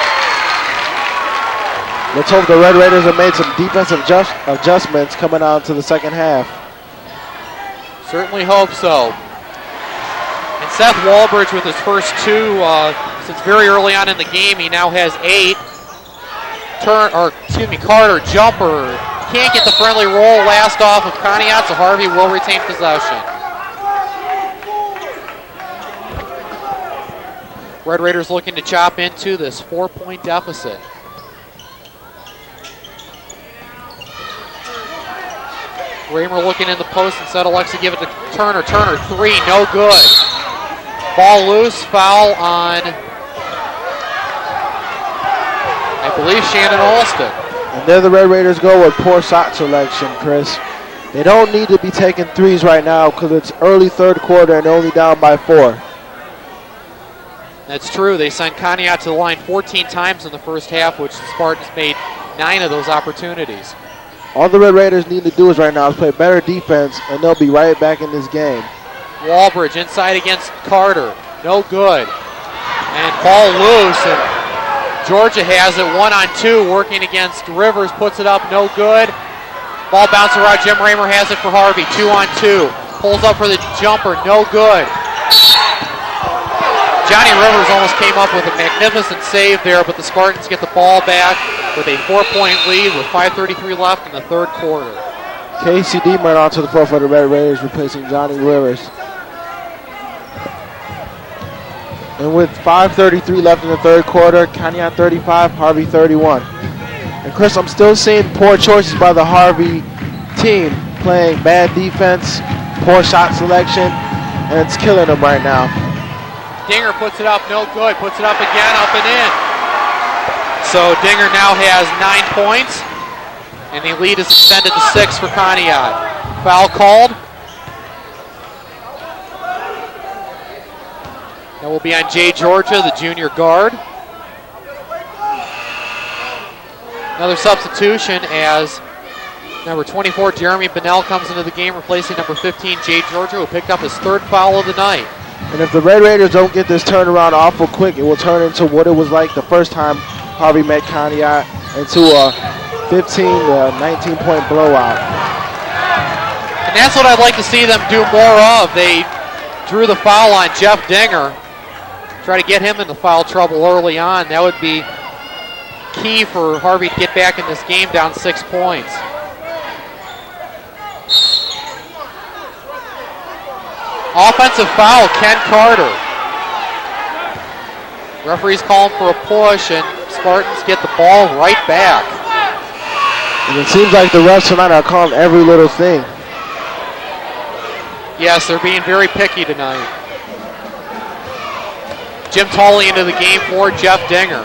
[SPEAKER 2] Let's hope the Red Raiders have made some defensive adjustments coming on to the second half.
[SPEAKER 1] Certainly hope so. And Seth Walbridge with his first 2 since very early on in the game. He now has 8. Carter, jumper. Can't get the friendly roll last off of Conneaut, so Harvey will retain possession. Red Raiders looking to chop into this 4-point deficit. Raymer looking in the post instead, elects to give it to Turner. Turner, 3, no good. Ball loose, foul on, I believe, Shannon Alston.
[SPEAKER 2] And there the Red Raiders go with poor shot selection, Chris. They don't need to be taking threes right now because it's early third quarter and they're only down by 4.
[SPEAKER 1] That's true. They sent Conneaut to the line 14 times in the first half, which the Spartans made 9 of those opportunities.
[SPEAKER 2] All the Red Raiders need to do is right now is play better defense, and they'll be right back in this game.
[SPEAKER 1] Walbridge inside against Carter. No good. And ball loose, and Georgia has it 1-on-2, working against Rivers, puts it up, no good. Ball bouncing around, Jim Raymer has it for Harvey, 2-on-2. Pulls up for the jumper, no good. Johnny Rivers almost came up with a magnificent save there, but the Spartans get the ball back with a 4-point lead with 5:33 left in the third quarter.
[SPEAKER 2] Casey Deemer onto the floor for the Red Raiders, replacing Johnny Rivers. And with 5:33 left in the third quarter, Conneaut 35, Harvey 31. And Chris, I'm still seeing poor choices by the Harvey team, playing bad defense, poor shot selection, and it's killing them right now.
[SPEAKER 1] Dinger puts it up, no good. Puts it up again, up and in. So Dinger now has 9 points, and the lead is extended to 6 for Conneaut. Foul called. That will be on Jay Georgia, the junior guard. Another substitution as number 24, Jeremy Bennell, comes into the game, replacing number 15, Jay Georgia, who picked up his 3rd foul of the night.
[SPEAKER 2] And if the Red Raiders don't get this turnaround awful quick, it will turn into what it was like the first time Harvey met Conneaut, into a 15 to 19 point blowout.
[SPEAKER 1] And that's what I'd like to see them do more of. They drew the foul on Jeff Dinger. Try to get him into foul trouble early on. That would be key for Harvey to get back in this game down 6 points. Offensive foul, Ken Carter. Referee's calling for a push, and Spartans get the ball right back.
[SPEAKER 2] And it seems like the refs tonight are calling every little thing.
[SPEAKER 1] Yes, they're being very picky tonight. Jim Tolley into the game for Jeff Dinger.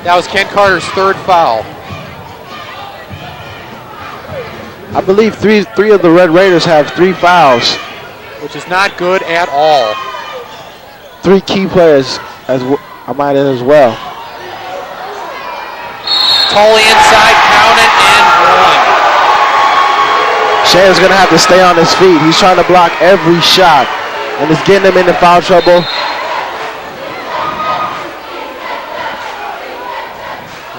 [SPEAKER 1] That was Ken Carter's 3rd foul.
[SPEAKER 2] I believe three of the Red Raiders have 3 fouls.
[SPEAKER 1] Which is not good at all.
[SPEAKER 2] 3 key players, I might add as well.
[SPEAKER 1] Tolley inside, count it, and 1.
[SPEAKER 2] Shane's going to have to stay on his feet. He's trying to block every shot, and it's getting him into foul trouble.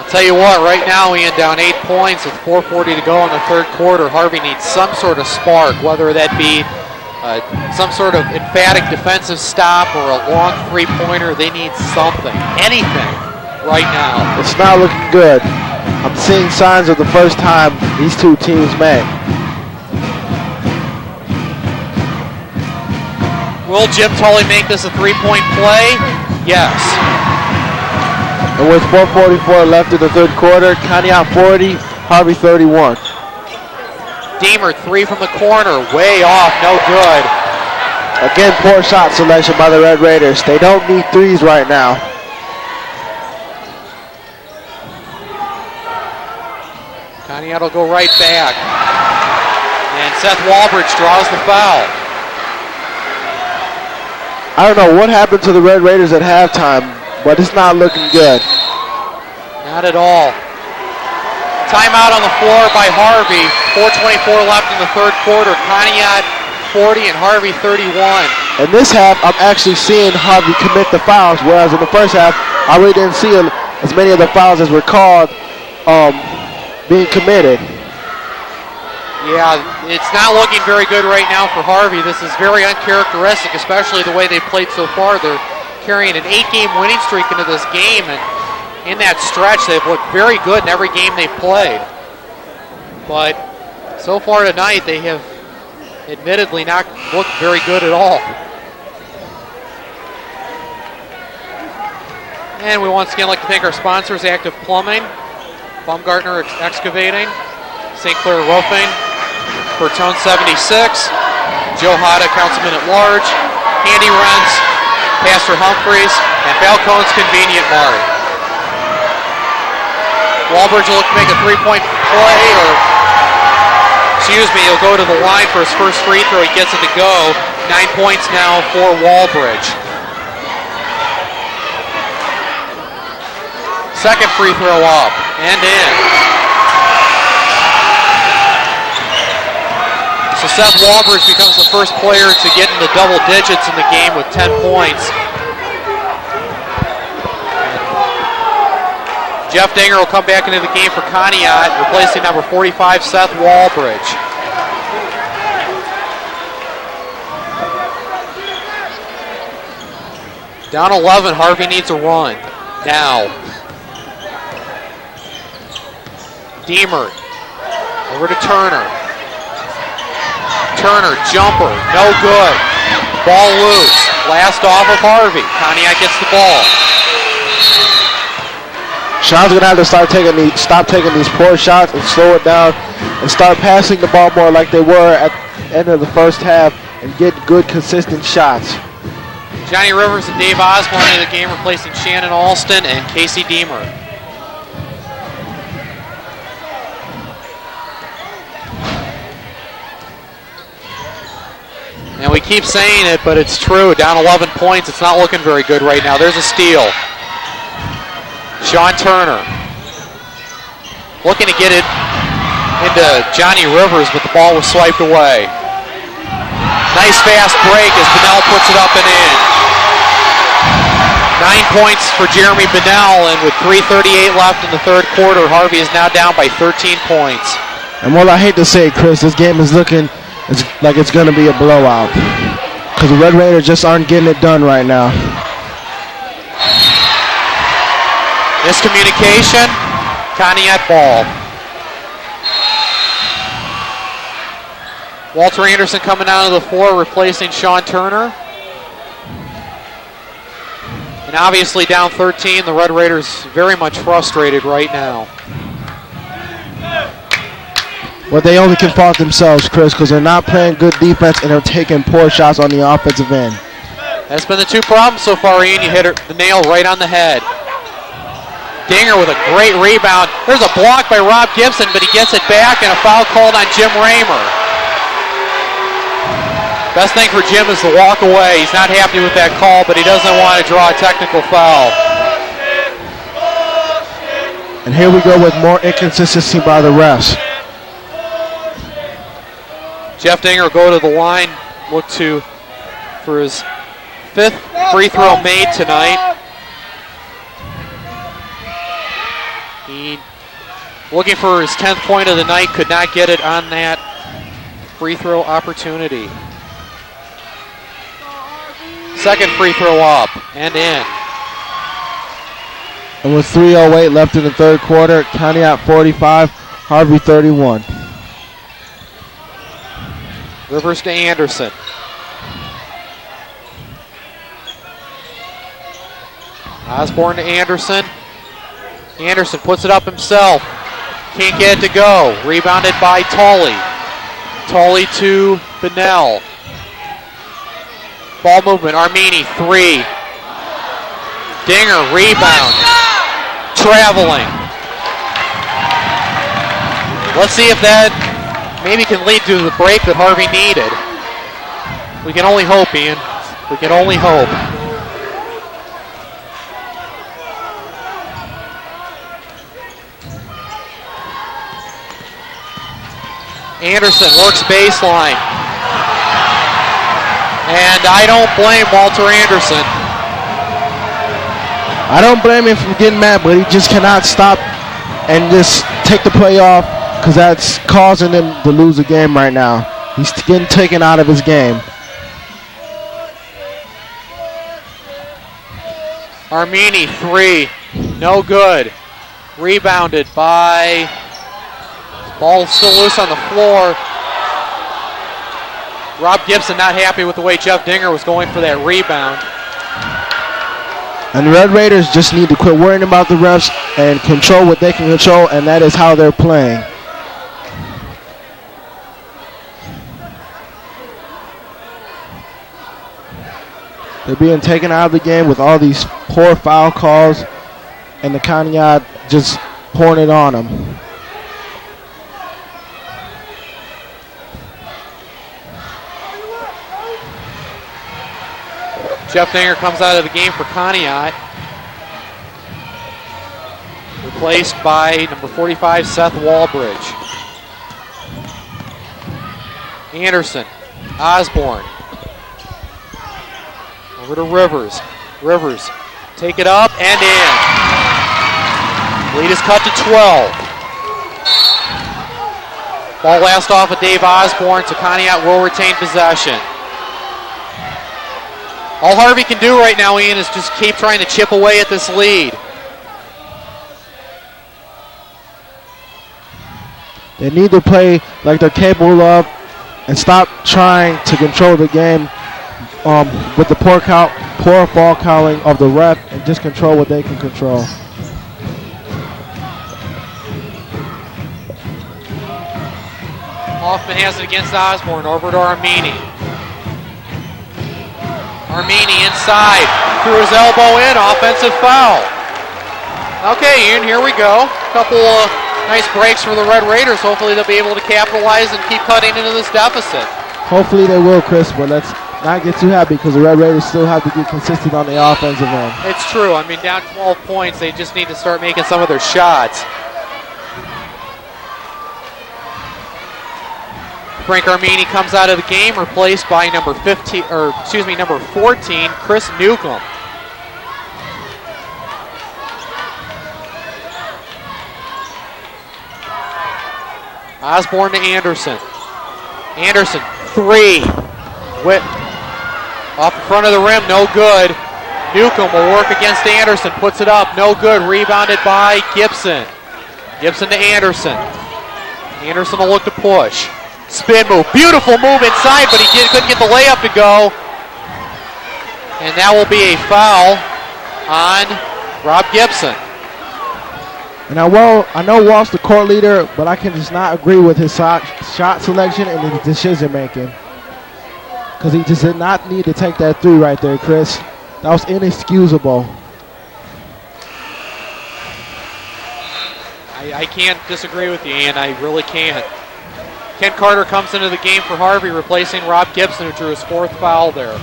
[SPEAKER 1] I'll tell you what, right now Ian down 8 points with 4:40 to go in the 3rd quarter. Harvey needs some sort of spark, whether that be some sort of emphatic defensive stop or a long 3-pointer. They need something, anything right now.
[SPEAKER 2] It's not looking good. I'm seeing signs of the first time these 2 teams met.
[SPEAKER 1] Will Jim Tolley make this a 3-point play? Yes.
[SPEAKER 2] And with 4:44 left in the 3rd quarter, Conneaut 40, Harvey 31.
[SPEAKER 1] Deemer, 3 from the corner, way off, no good.
[SPEAKER 2] Again, poor shot selection by the Red Raiders. They don't need 3s right now.
[SPEAKER 1] Conneaut will go right back. And Seth Walbridge draws the foul.
[SPEAKER 2] I don't know what happened to the Red Raiders at halftime, but it's not looking good.
[SPEAKER 1] Not at all. Timeout on the floor by Harvey. 4:24 left in the 3rd quarter. Conneaut 40 and Harvey 31.
[SPEAKER 2] In this half, I'm actually seeing Harvey commit the fouls, whereas in the first half, I really didn't see as many of the fouls as were called being committed.
[SPEAKER 1] Yeah, it's not looking very good right now for Harvey. This is very uncharacteristic, especially the way they've played so far. They're carrying an 8-game winning streak into this game, and in that stretch, they've looked very good in every game they've played. But so far tonight, they have admittedly not looked very good at all. And we once again like to thank our sponsors, Active Plumbing, Baumgartner Excavating, St. Clair Roofing, Bertone 76, Joe Hada, Councilman at Large, Handy Rents, Pastor Humphreys, and Falcone's Convenient Mart. Walbridge will look to make a 3-point play, or, excuse me, he'll go to the line for his first free throw. He gets it to go. 9 points now for Walbridge. Second free throw up and in. So Seth Walbridge becomes the first player to get in the double digits in the game with 10 points. Jeff Dinger will come back into the game for Conneaut, replacing number 45, Seth Walbridge. Down 11, Harvey needs a run. Now. Deemer, over to Turner. Turner, jumper, no good. Ball loose, last off of Harvey. Conneaut gets the ball.
[SPEAKER 2] Sean's gonna have to stop taking these poor shots and slow it down and start passing the ball more like they were at the end of the first half and get good, consistent shots.
[SPEAKER 1] Johnny Rivers and Dave Osborne in the game, replacing Shannon Alston and Casey Deemer. And we keep saying it, but it's true. Down 11 points. It's not looking very good right now. There's a steal. Sean Turner looking to get it into Johnny Rivers, but the ball was swiped away. Nice fast break as Bunnell puts it up and in. 9 points for Jeremy Bunnell, and with 3:38 left in the third quarter, Harvey is now down by 13 points.
[SPEAKER 2] And while I hate to say it, Chris, this game is looking like it's going to be a blowout because the Red Raiders just aren't getting it done right now.
[SPEAKER 1] Miscommunication, Conneaut ball. Walter Anderson coming out of the floor, replacing Sean Turner. And obviously down 13, the Red Raiders very much frustrated right now.
[SPEAKER 2] Well, they only can fault themselves, Chris, because they're not playing good defense and they're taking poor shots on the offensive end.
[SPEAKER 1] That's been the two problems so far, Ian. You hit the nail right on the head. Dinger with a great rebound. There's a block by Rob Gibson, but he gets it back, and a foul called on Jim Raymer. Best thing for Jim is to walk away. He's not happy with that call, but he doesn't want to draw a technical foul.
[SPEAKER 2] And here we go with more inconsistency by the refs.
[SPEAKER 1] Jeff Dinger will go to the line, look for his 5th free throw made tonight. He looking for his 10th point of the night, could not get it on that free throw opportunity. Second free throw up and in.
[SPEAKER 2] And with 3:08 left in the third quarter, Conneaut 45, Harvey 31.
[SPEAKER 1] Rivers to Anderson. Osborne to Anderson. Anderson puts it up himself. Can't get it to go. Rebounded by Tolley. Tolley to Bunnell. Ball movement, Armini, 3. Dinger, rebound. Traveling. Let's see if that maybe can lead to the break that Harvey needed. We can only hope, Ian. We can only hope. Anderson works baseline. And I don't blame Walter Anderson.
[SPEAKER 2] I don't blame him for getting mad, but he just cannot stop and just take the play off because that's causing him to lose the game right now. He's getting taken out of his game.
[SPEAKER 1] Armini, 3. No good. Rebounded by... Ball still loose on the floor. Rob Gibson not happy with the way Jeff Dinger was going for that rebound.
[SPEAKER 2] And the Red Raiders just need to quit worrying about the refs and control what they can control, and that is how they're playing. They're being taken out of the game with all these poor foul calls, and the Conneaut just pouring it on them.
[SPEAKER 1] Jeff Dinger comes out of the game for Conneaut. Replaced by number 45, Seth Walbridge. Anderson, Osborne. Over to Rivers. Rivers, take it up and in. Lead is cut to 12. Ball last off of Dave Osborne, so Conneaut will retain possession. All Harvey can do right now, Ian, is just keep trying to chip away at this lead.
[SPEAKER 2] They need to play like they're capable of and stop trying to control the game with the poor ball calling of the ref and just control what they can control.
[SPEAKER 1] Hoffman has it against Osborne, over to Armini. Armini inside, threw his elbow in, offensive foul. Okay, Ian, here we go. Couple of nice breaks for the Red Raiders. Hopefully they'll be able to capitalize and keep cutting into this deficit.
[SPEAKER 2] Hopefully they will, Chris, but let's not get too happy because the Red Raiders still have to get consistent on the offensive end.
[SPEAKER 1] It's true. I mean, down 12 points, they just need to start making some of their shots. Frank Armini comes out of the game, replaced by number 14, Chris Newcomb. Osborne to Anderson. Anderson, three. Off the front of the rim, no good. Newcomb will work against Anderson, puts it up, no good. Rebounded by Gibson. Gibson to Anderson. Anderson will look to push. Spin move, beautiful move inside, but he couldn't get the layup to go. And that will be a foul on Rob Gibson.
[SPEAKER 2] And I know Walt's the court leader, but I can just not agree with his shot selection and his decision making. Because he just did not need to take that three right there, Chris. That was inexcusable.
[SPEAKER 1] I can't disagree with you, Ian. I really can't. Ken Carter comes into the game for Harvey, replacing Rob Gibson, who drew his fourth foul there.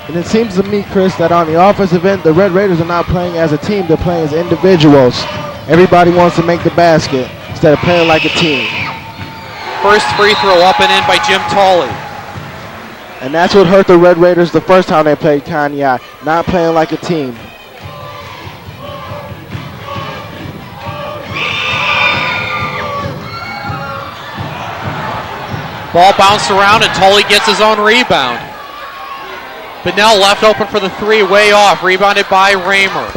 [SPEAKER 2] And it seems to me, Chris, that on the offensive end, the Red Raiders are not playing as a team. They're playing as individuals. Everybody wants to make the basket instead of playing like a team.
[SPEAKER 1] First free throw up and in by Jim Tolley.
[SPEAKER 2] And that's what hurt the Red Raiders the first time they played Conneaut, not playing like a team.
[SPEAKER 1] Ball bounced around and Tolley gets his own rebound. Bunnell left open for the three, way off, rebounded by Raymer.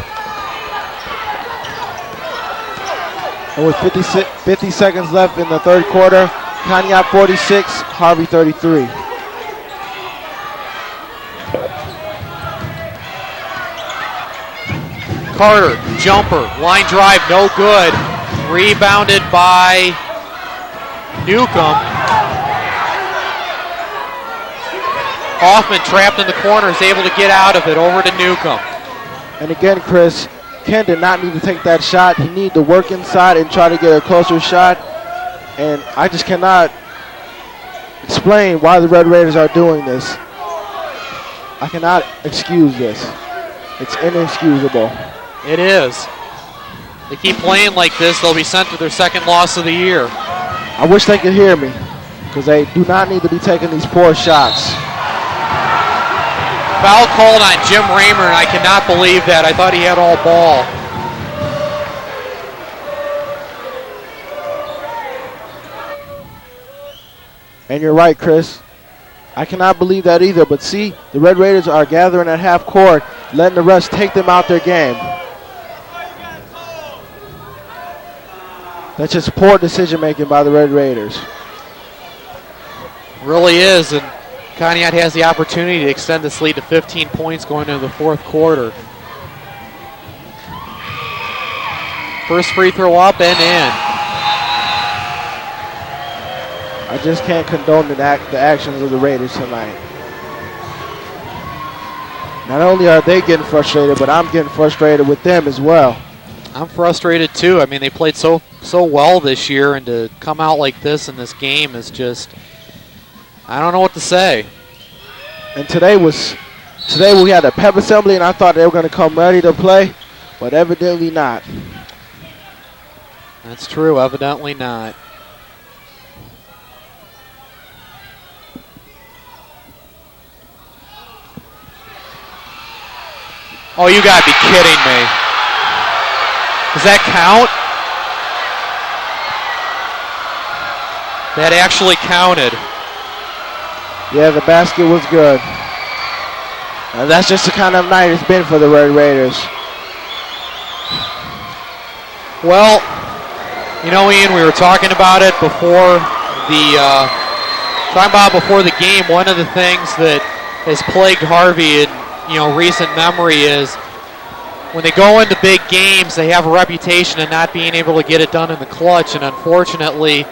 [SPEAKER 2] And with 50 seconds left in the third quarter, Conneaut 46, Harvey 33.
[SPEAKER 1] Carter, jumper, line drive, no good. Rebounded by Newcomb. Hoffman trapped in the corner, is able to get out of it, over to Newcomb.
[SPEAKER 2] And again, Chris, Ken did not need to take that shot. He needed to work inside and try to get a closer shot. And I just cannot explain why the Red Raiders are doing this. I cannot excuse this. It's inexcusable.
[SPEAKER 1] It is. They keep playing like this, they'll be sent to their second loss of the year.
[SPEAKER 2] I wish they could hear me, because they do not need to be taking these poor shots.
[SPEAKER 1] Foul called on Jim Raymer, and I cannot believe that. I thought he had all ball.
[SPEAKER 2] And you're right, Chris. I cannot believe that either, but see, the Red Raiders are gathering at half court, letting the refs take them out their game. That's just poor decision making by the Red Raiders.
[SPEAKER 1] Really is, and Conneaut has the opportunity to extend this lead to 15 points going into the fourth quarter. First free throw up and in.
[SPEAKER 2] I just can't condone the actions of the Raiders tonight. Not only are they getting frustrated, but I'm getting frustrated with them as well.
[SPEAKER 1] I'm frustrated too. I mean, they played so well this year, and to come out like this in this game is just, I don't know what to say.
[SPEAKER 2] And today we had a pep assembly, and I thought they were going to come ready to play, but evidently not.
[SPEAKER 1] That's true, evidently not. Oh, you gotta be kidding me. Does that count? That actually counted.
[SPEAKER 2] Yeah, the basket was good. And that's just the kind of night it's been for the Red Raiders.
[SPEAKER 1] Well, you know, Ian, we were talking about it before the game. One of the things that has plagued Harvey in recent memory is when they go into big games, they have a reputation of not being able to get it done in the clutch, and unfortunately,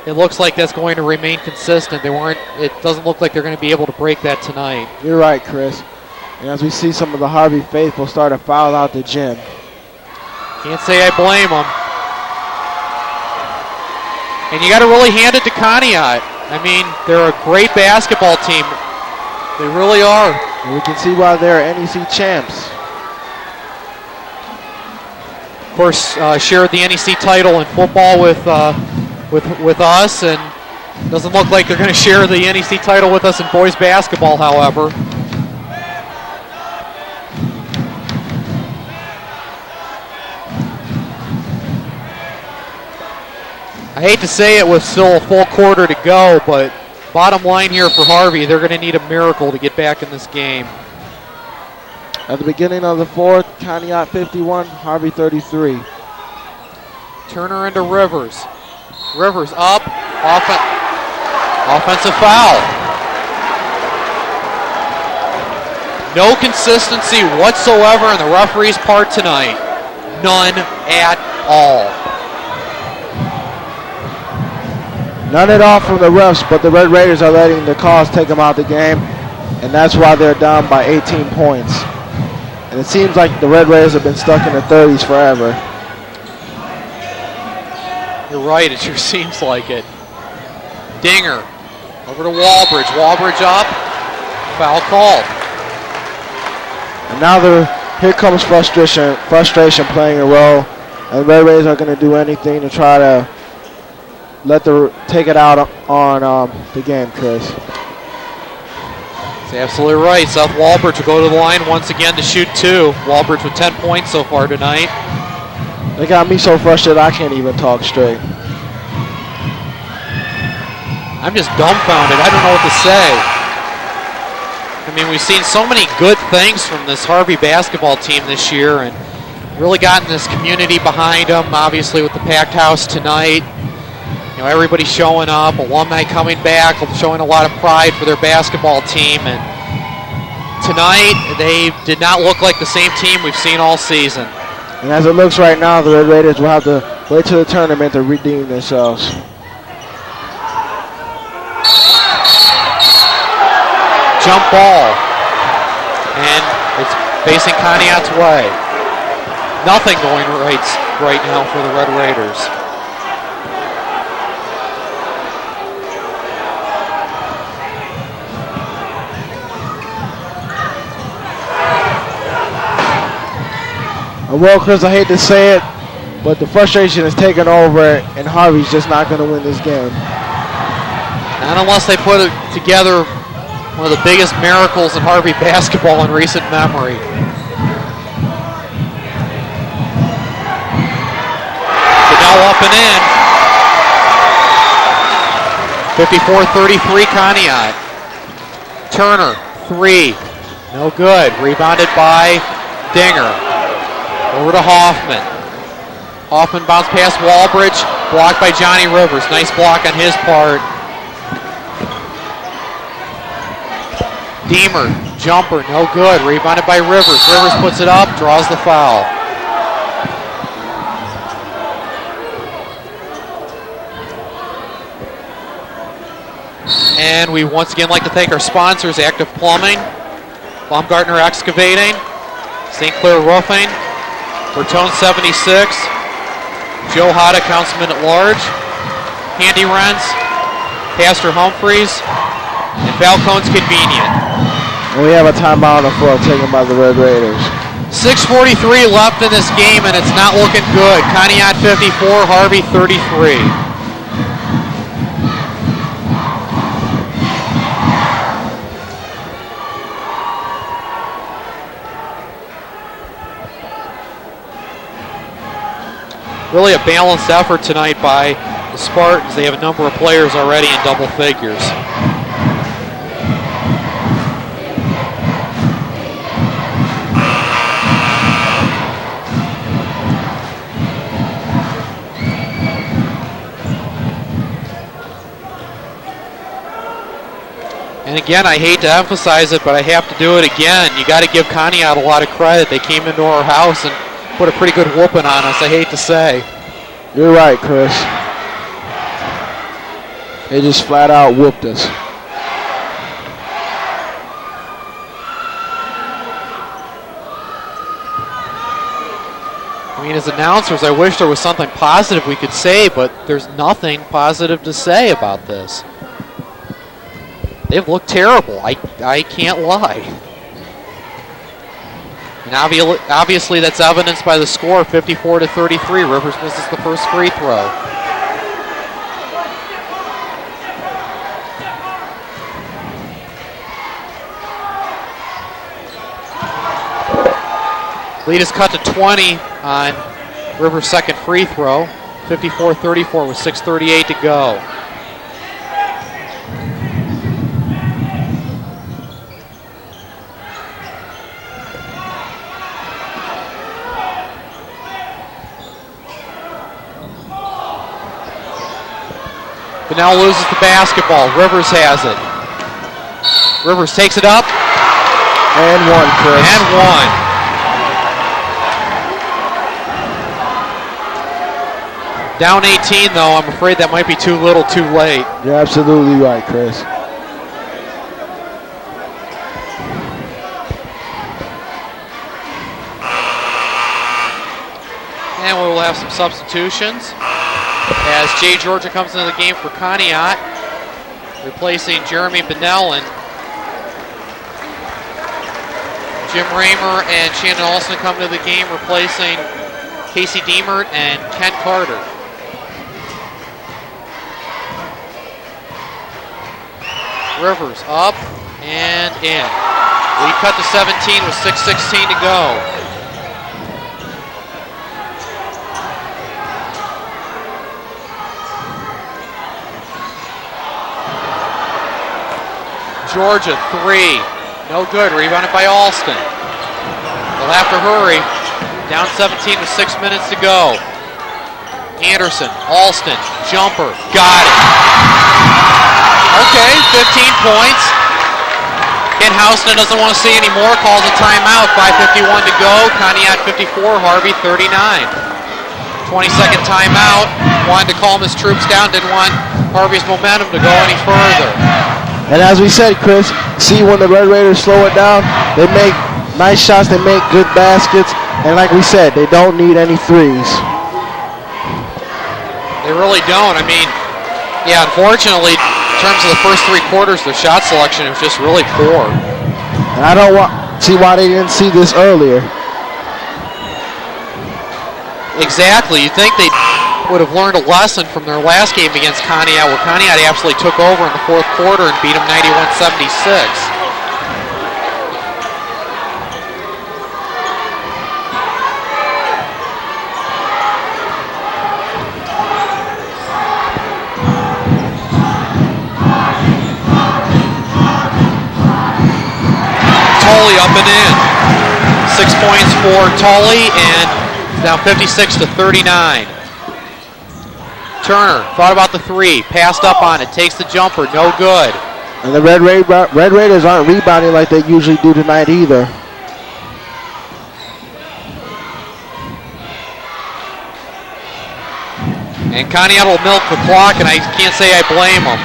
[SPEAKER 1] it looks like that's going to remain consistent. It doesn't look like they're going to be able to break that tonight.
[SPEAKER 2] You're right, Chris. And as we see some of the Harvey faithful start to foul out the gym.
[SPEAKER 1] Can't say I blame them. And you got to really hand it to Conneaut. I mean, they're a great basketball team. They really are.
[SPEAKER 2] And we can see why they're NEC champs.
[SPEAKER 1] Of course, shared the NEC title in football with us, and doesn't look like they're going to share the NEC title with us in boys basketball, however. I hate to say it with still a full quarter to go, but bottom line here for Harvey, they're going to need a miracle to get back in this game.
[SPEAKER 2] At the beginning of the fourth, Conneaut 51, Harvey 33.
[SPEAKER 1] Turner into Rivers. Rivers up, offensive foul. No consistency whatsoever on the referee's part tonight. None at all.
[SPEAKER 2] None at all from the refs, but the Red Raiders are letting the calls take them out of the game, and that's why they're down by 18 points. And it seems like the Red Raiders have been stuck in the 30s forever.
[SPEAKER 1] You're right, it sure seems like it. Dinger over to Walbridge. Walbridge up, foul called.
[SPEAKER 2] And now here comes frustration playing a role, and the Red Raiders are going to do anything to try to take it out on the game, Chris.
[SPEAKER 1] That's absolutely right. Seth Walbridge will go to the line once again to shoot two. Walbridge with 10 points so far tonight.
[SPEAKER 2] They got me so frustrated I can't even talk straight.
[SPEAKER 1] I'm just dumbfounded. I don't know what to say. I mean, we've seen so many good things from this Harvey basketball team this year and really gotten this community behind them, obviously with the packed house tonight. You know, everybody showing up, alumni coming back, showing a lot of pride for their basketball team. And tonight, they did not look like the same team we've seen all season.
[SPEAKER 2] And as it looks right now, the Red Raiders will have to wait till the tournament to redeem themselves.
[SPEAKER 1] Jump ball. And it's facing Conneaut's way. Nothing going right now for the Red Raiders.
[SPEAKER 2] Well, Chris, I hate to say it, but the frustration is taking over, and Harvey's just not going to win this game.
[SPEAKER 1] Not unless they put together one of the biggest miracles in Harvey basketball in recent memory. Now up and in. 54-33 Conneaut. Turner, three. No good. Rebounded by Dinger. Over to Hoffman. Hoffman bounced past Walbridge. Blocked by Johnny Rivers. Nice block on his part. Deemer, jumper, no good. Rebounded by Rivers. Rivers puts it up, draws the foul. And we once again like to thank our sponsors, Active Plumbing, Baumgartner Excavating, St. Clair Roofing, Bertone 76, Joe Hada, Councilman at Large, Handy Rents, Pastor Humphreys, and Falcone's Convenient.
[SPEAKER 2] And we have a timeout on the floor taken by the Red Raiders.
[SPEAKER 1] 6:43 left in this game, and it's not looking good. Conneaut 54, Harvey 33. Really a balanced effort tonight by the Spartans. They have a number of players already in double figures. And again, I hate to emphasize it, but I have to do it again. You got to give Conneaut a lot of credit. They came into our house and put a pretty good whooping on us, I hate to say.
[SPEAKER 2] You're right, Chris. They just flat out whooped us.
[SPEAKER 1] I mean, as announcers, I wish there was something positive we could say, but there's nothing positive to say about this. They've looked terrible. I can't lie. And obviously that's evidenced by the score, 54-33. Rivers misses the first free throw. Lead is cut to 20 on Rivers' second free throw. 54-34 with 6:38 to go. Conneaut loses the basketball. Rivers has it. Rivers takes it up.
[SPEAKER 2] And one, Chris.
[SPEAKER 1] And one. Down 18, though. I'm afraid that might be too little, too late.
[SPEAKER 2] You're absolutely right, Chris.
[SPEAKER 1] And we will have some substitutions as Jay Georgia comes into the game for Conneaut, replacing Jeremy Bennell, and Jim Raymer and Shannon Olson come to the game, replacing Casey Diemert and Ken Carter. Rivers up and in. Lead cut to 17 with 6:16 to go. Georgia, three. No good. Rebounded by Alston. They'll have to hurry. Down 17 with 6 minutes to go. Anderson, Alston, jumper. Got it. Okay, 15 points. Ken Houston doesn't want to see any more. Calls a timeout. 5:51 to go. Conneaut 54, Harvey 39. 20-second timeout. Wanted to calm his troops down. Didn't want Harvey's momentum to go any further.
[SPEAKER 2] And as we said, Chris, see when the Red Raiders slow it down, they make nice shots, they make good baskets, and like we said, they don't need any threes.
[SPEAKER 1] They really don't. I mean, yeah, unfortunately, in terms of the first 3 quarters, their shot selection is just really poor.
[SPEAKER 2] And I don't see why they didn't see this earlier.
[SPEAKER 1] Exactly. You'd think they would have learned a lesson from their last game against Conneaut, where Conneaut absolutely took over in the 4th quarter and beat them 91-76. Tully up and in. 6 points for Tully, and now 56-39. Turner thought about the three, passed up on it, takes the jumper, no good.
[SPEAKER 2] And the Red Raiders aren't rebounding like they usually do tonight either.
[SPEAKER 1] And Conneaut will milk the clock, and I can't say I blame them.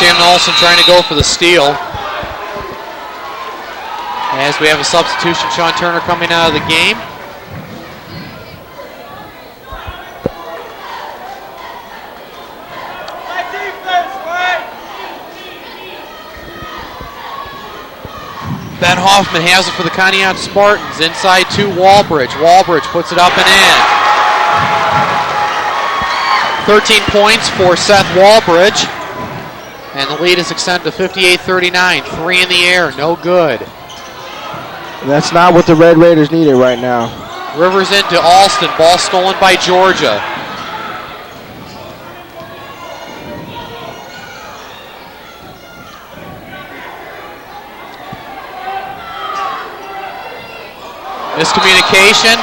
[SPEAKER 1] Shannon Olson trying to go for the steal. As we have a substitution, Sean Turner coming out of the game. Ben Hoffman has it for the Conneaut Spartans. Inside to Walbridge. Walbridge puts it up and in. 13 points for Seth Walbridge. And the lead is extended to 58-39. 3 in the air, no good.
[SPEAKER 2] That's not what the Red Raiders needed right now.
[SPEAKER 1] Rivers into Alston. Ball stolen by Georgia. Miscommunication.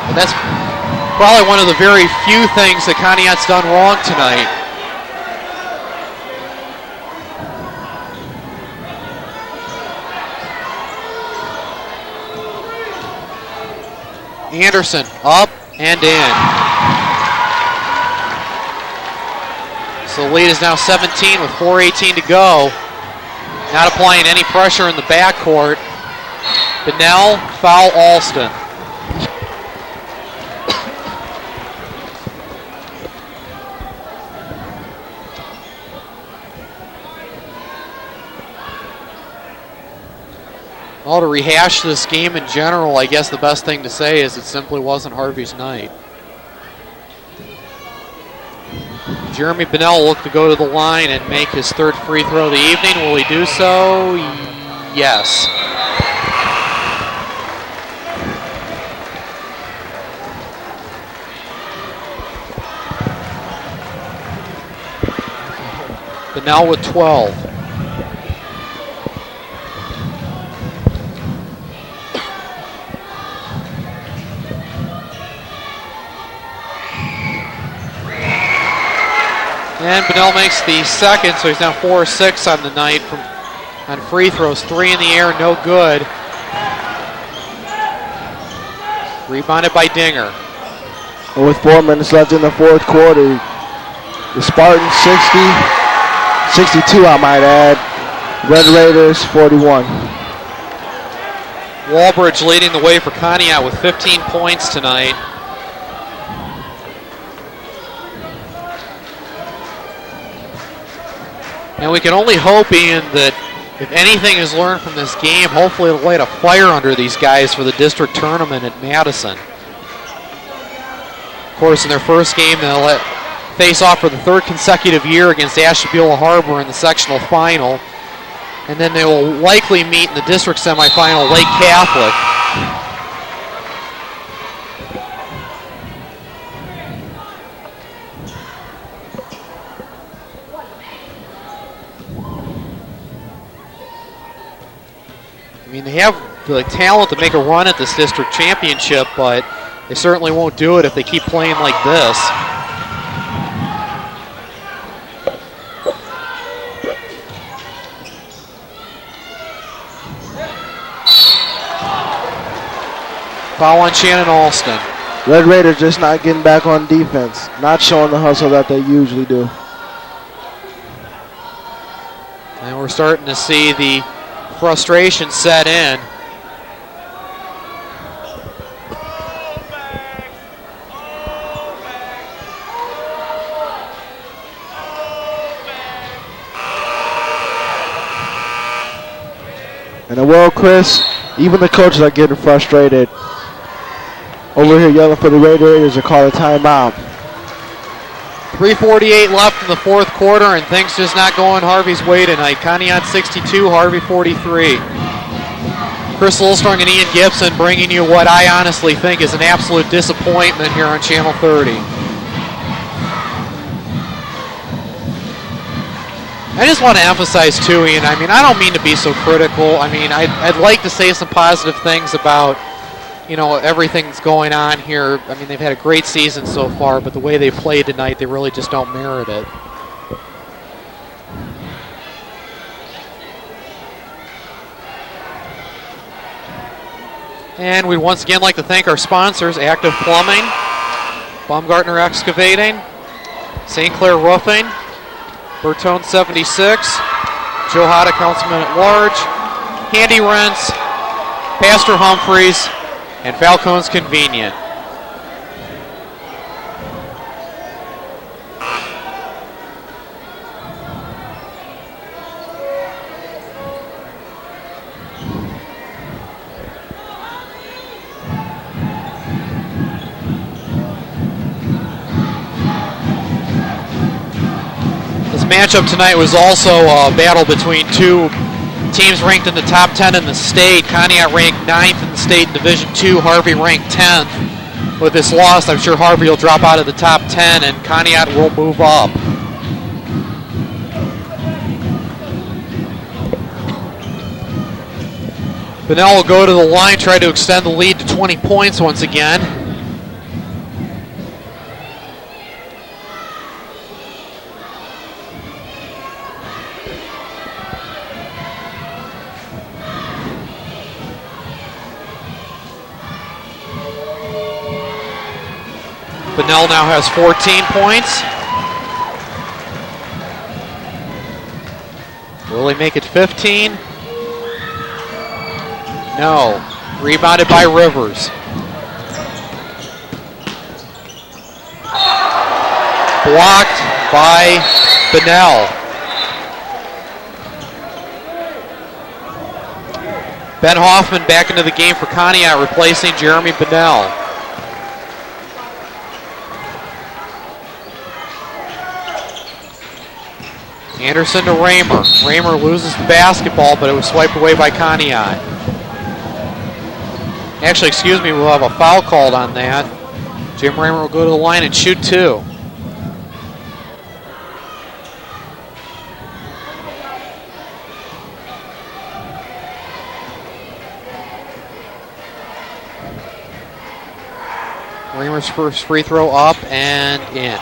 [SPEAKER 1] And that's probably one of the very few things that Conneaut's done wrong tonight.
[SPEAKER 4] Anderson up and in. So the lead is now 17 with 4:18 to go. Not applying any pressure in the backcourt. Bunnell, foul Alston. Well, to rehash this game in general, I guess the best thing to say is it simply wasn't Harvey's night. Jeremy Bunnell will look to go to the line and make his third free throw of the evening. Will he do so? Yes. Bunnell with 12. And Bunnell makes the second, so he's now 4-6 on the night on free throws. 3 in the air, no good. Rebounded by Dinger.
[SPEAKER 2] And with 4 minutes left in the fourth quarter, the Spartans 62 I might add. Red Raiders 41.
[SPEAKER 4] Walbridge leading the way for Conneaut with 15 points tonight. And we can only hope, Ian, that if anything is learned from this game, hopefully it'll light a fire under these guys for the district tournament at Madison. Of course, in their first game, they'll face off for the third consecutive year against Ashtabula Harbor in the sectional final. And then they will likely meet in the district semifinal Lake Catholic. I mean, they have the talent to make a run at this district championship, but they certainly won't do it if they keep playing like this. Foul on Shannon Alston.
[SPEAKER 2] Red Raiders just not getting back on defense, not showing the hustle that they usually do.
[SPEAKER 4] And we're starting to see the frustration set in.
[SPEAKER 2] And well, Chris, even the coaches are getting frustrated. Over here yelling for the Red Raiders to call a timeout.
[SPEAKER 4] 3:48 left in the fourth quarter, and things just not going Harvey's way tonight. Conneaut 62, Harvey 43. Chris Lilstrong and Ian Gibson bringing you what I honestly think is an absolute disappointment here on Channel 30. I just want to emphasize too, Ian, I mean, I don't mean to be so critical. I mean, I'd like to say some positive things about, you know, everything's going on here. I mean, they've had a great season so far, but the way they played tonight, they really just don't merit it. And we'd once again like to thank our sponsors, Active Plumbing, Baumgartner Excavating, St. Clair Roofing, Bertone 76, Joe Hada, Councilman at Large, Handy Rents, Pastor Humphreys, and Falcone's Convenient. This matchup tonight was also a battle between two teams ranked in the top 10 in the state. Conneaut ranked 9th in the state in Division II. Harvey ranked 10th. With this loss, I'm sure Harvey will drop out of the top 10 and Conneaut will move up. Bunnell will go to the line, try to extend the lead to 20 points once again. Bunnell now has 14 points. Will he make it 15? No. Rebounded by Rivers. Blocked by Bunnell. Ben Hoffman back into the game for Conneaut, replacing Jeremy Bunnell. Anderson to Raymer. Raymer loses the basketball, but it was swiped away by Conneaut. Actually, excuse me, we'll have a foul called on that. Jim Raymer will go to the line and shoot 2. Raymer's first free throw up and in.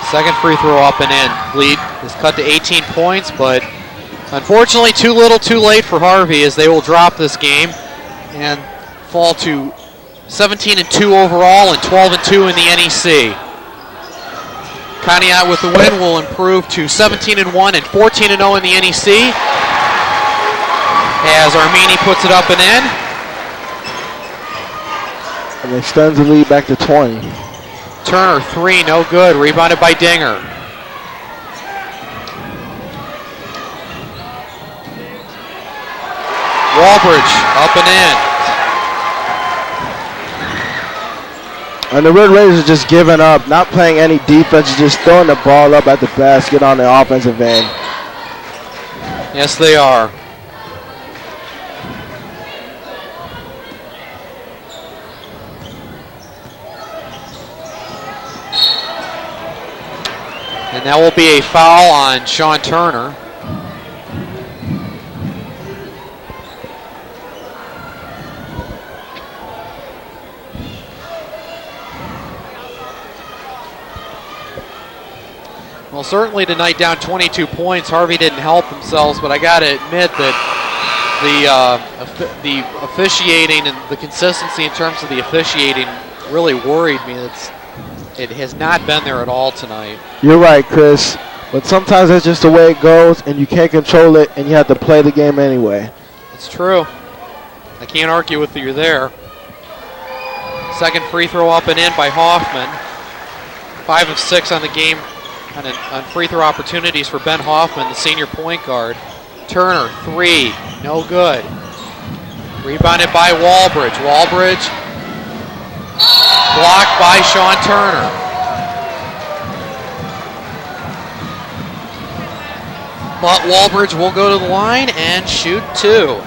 [SPEAKER 4] Second free throw up and in. Lead is cut to 18 points, but unfortunately too little too late for Harvey, as they will drop this game and fall to 17-2 overall and 12-2 in the NEC. Conneaut with the win will improve to 17-1 and 14-0 in the NEC, as Armini puts it up and in.
[SPEAKER 2] And extends the lead back to 20.
[SPEAKER 4] Turner, 3, no good. Rebounded by Dinger. Walbridge up and in.
[SPEAKER 2] And the Red Raiders are just giving up, not playing any defense, just throwing the ball up at the basket on the offensive end.
[SPEAKER 4] Yes, they are. And that will be a foul on Sean Turner. Well, certainly tonight down 22 points, Harvey didn't help themselves, but I got to admit that the officiating and the consistency in terms of the officiating really worried me. It has not been there at all tonight.
[SPEAKER 2] You're right, Chris. But sometimes that's just the way it goes, and you can't control it, and you have to play the game anyway.
[SPEAKER 4] It's true. I can't argue with you there. Second free throw up and in by Hoffman. 5 of 6 on the game on free throw opportunities for Ben Hoffman, the senior point guard. Turner, 3, no good. Rebounded by Walbridge. Walbridge blocked by Sean Turner. But Walbridge will go to the line and shoot 2.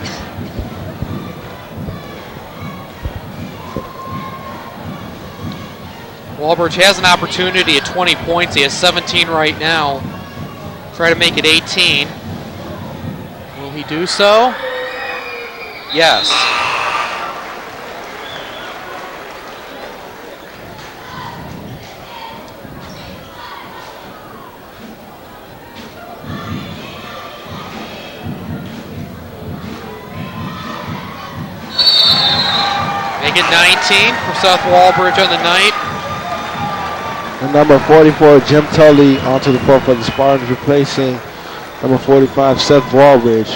[SPEAKER 4] Walbridge has an opportunity at 20 points. He has 17 right now. Try to make it 18. Will he do so? Yes. Make it 19 for Seth Walbridge on the night.
[SPEAKER 2] And number 44, Jim Tully, onto the floor for the Spartans, replacing number 45, Seth Walbridge.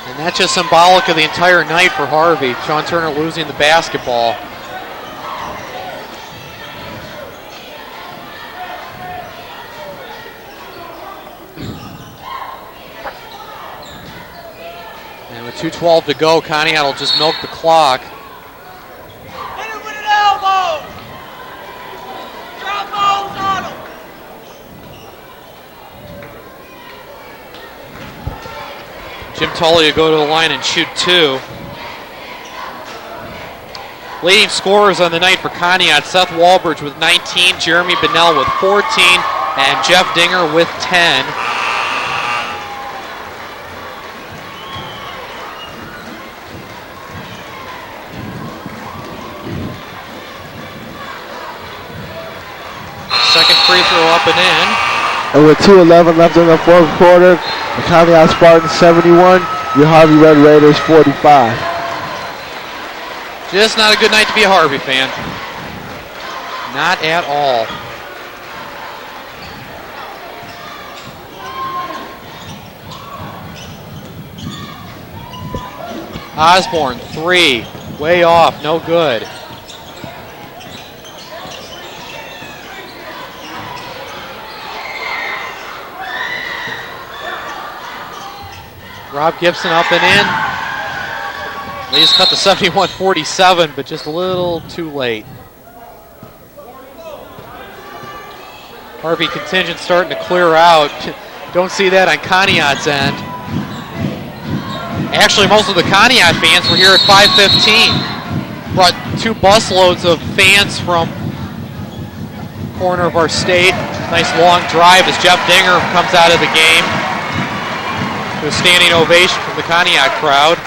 [SPEAKER 4] And that's just symbolic of the entire night for Harvey. Sean Turner losing the basketball. And with 2:12 to go, Conneaut will just milk the clock.
[SPEAKER 5] Hit it with an elbow! Drop balls on him!
[SPEAKER 4] Jim Tully will go to the line and shoot 2. Leading scorers on the night for Conneaut, Seth Walbridge with 19, Jeremy Bunnell with 14, and Jeff Dinger with 10. free throw up and in.
[SPEAKER 2] And with 2:11 left in the fourth quarter, the Conneaut Spartans 71, your Harvey Red Raiders 45.
[SPEAKER 4] Just not a good night to be a Harvey fan. Not at all. Osborne, 3, way off, no good. Rob Gibson up and in. They just cut the 71-47, but just a little too late. Harvey contingent starting to clear out. Don't see that on Conneaut's end. Actually, most of the Conneaut fans were here at 5:15. Brought 2 busloads of fans from corner of our state. Nice long drive as Jeff Dinger comes out of the game. To a standing ovation from the Conneaut crowd.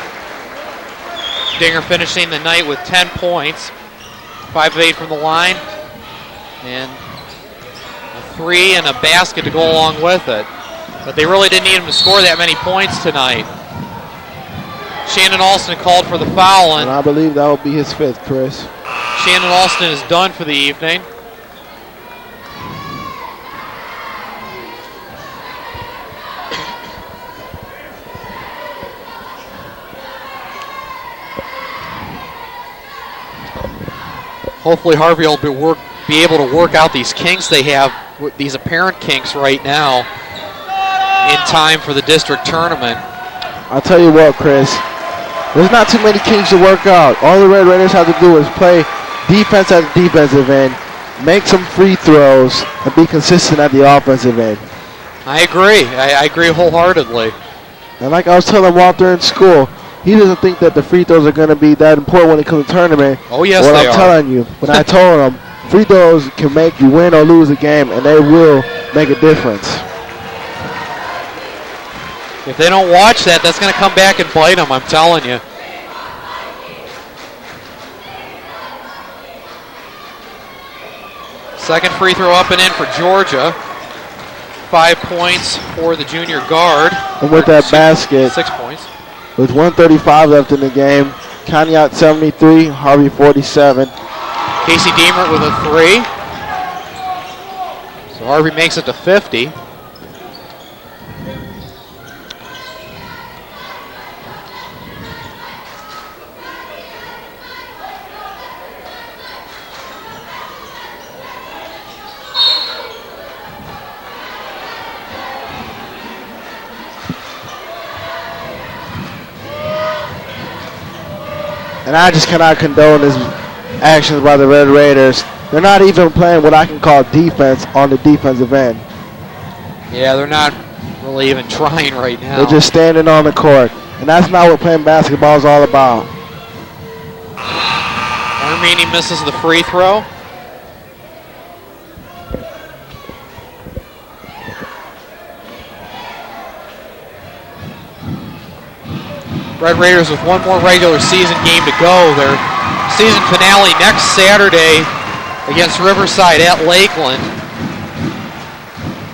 [SPEAKER 4] Dinger finishing the night with 10 points. 5 of 8 from the line. And a 3 and a basket to go along with it. But they really didn't need him to score that many points tonight. Shannon Alston called for the foul,
[SPEAKER 2] And I believe that will be his 5th, Chris.
[SPEAKER 4] Shannon Alston is done for the evening. Hopefully Harvey will be able to work out these kinks they have, these apparent kinks right now, in time for the district tournament.
[SPEAKER 2] I'll tell you what, Chris. There's not too many kinks to work out. All the Red Raiders have to do is play defense at the defensive end, make some free throws, and be consistent at the offensive end.
[SPEAKER 4] I agree. I agree wholeheartedly.
[SPEAKER 2] And like I was telling Walter in school, he doesn't think that the free throws are going to be that important when it comes to the tournament.
[SPEAKER 4] Oh, yes,
[SPEAKER 2] what
[SPEAKER 4] they
[SPEAKER 2] I'm
[SPEAKER 4] are.
[SPEAKER 2] telling you, when I told him, free throws can make you win or lose a game, and they will make a difference.
[SPEAKER 4] If they don't watch that, that's going to come back and bite them, I'm telling you. Second free throw up and in for Georgia. 5 points for the junior guard.
[SPEAKER 2] And with that basket,
[SPEAKER 4] 6 points.
[SPEAKER 2] with 1:35 left in the game, Conneaut 73, Harvey 47.
[SPEAKER 4] Casey Deemert with a 3. So Harvey makes it to 50.
[SPEAKER 2] And I just cannot condone his actions by the Red Raiders. They're not even playing what I can call defense on the defensive end.
[SPEAKER 4] Yeah, they're not really even trying right now.
[SPEAKER 2] They're just standing on the court. And that's not what playing basketball is all about.
[SPEAKER 4] Armini misses the free throw. Red Raiders with one more regular season game to go. Their season finale next Saturday against Riverside at Lakeland.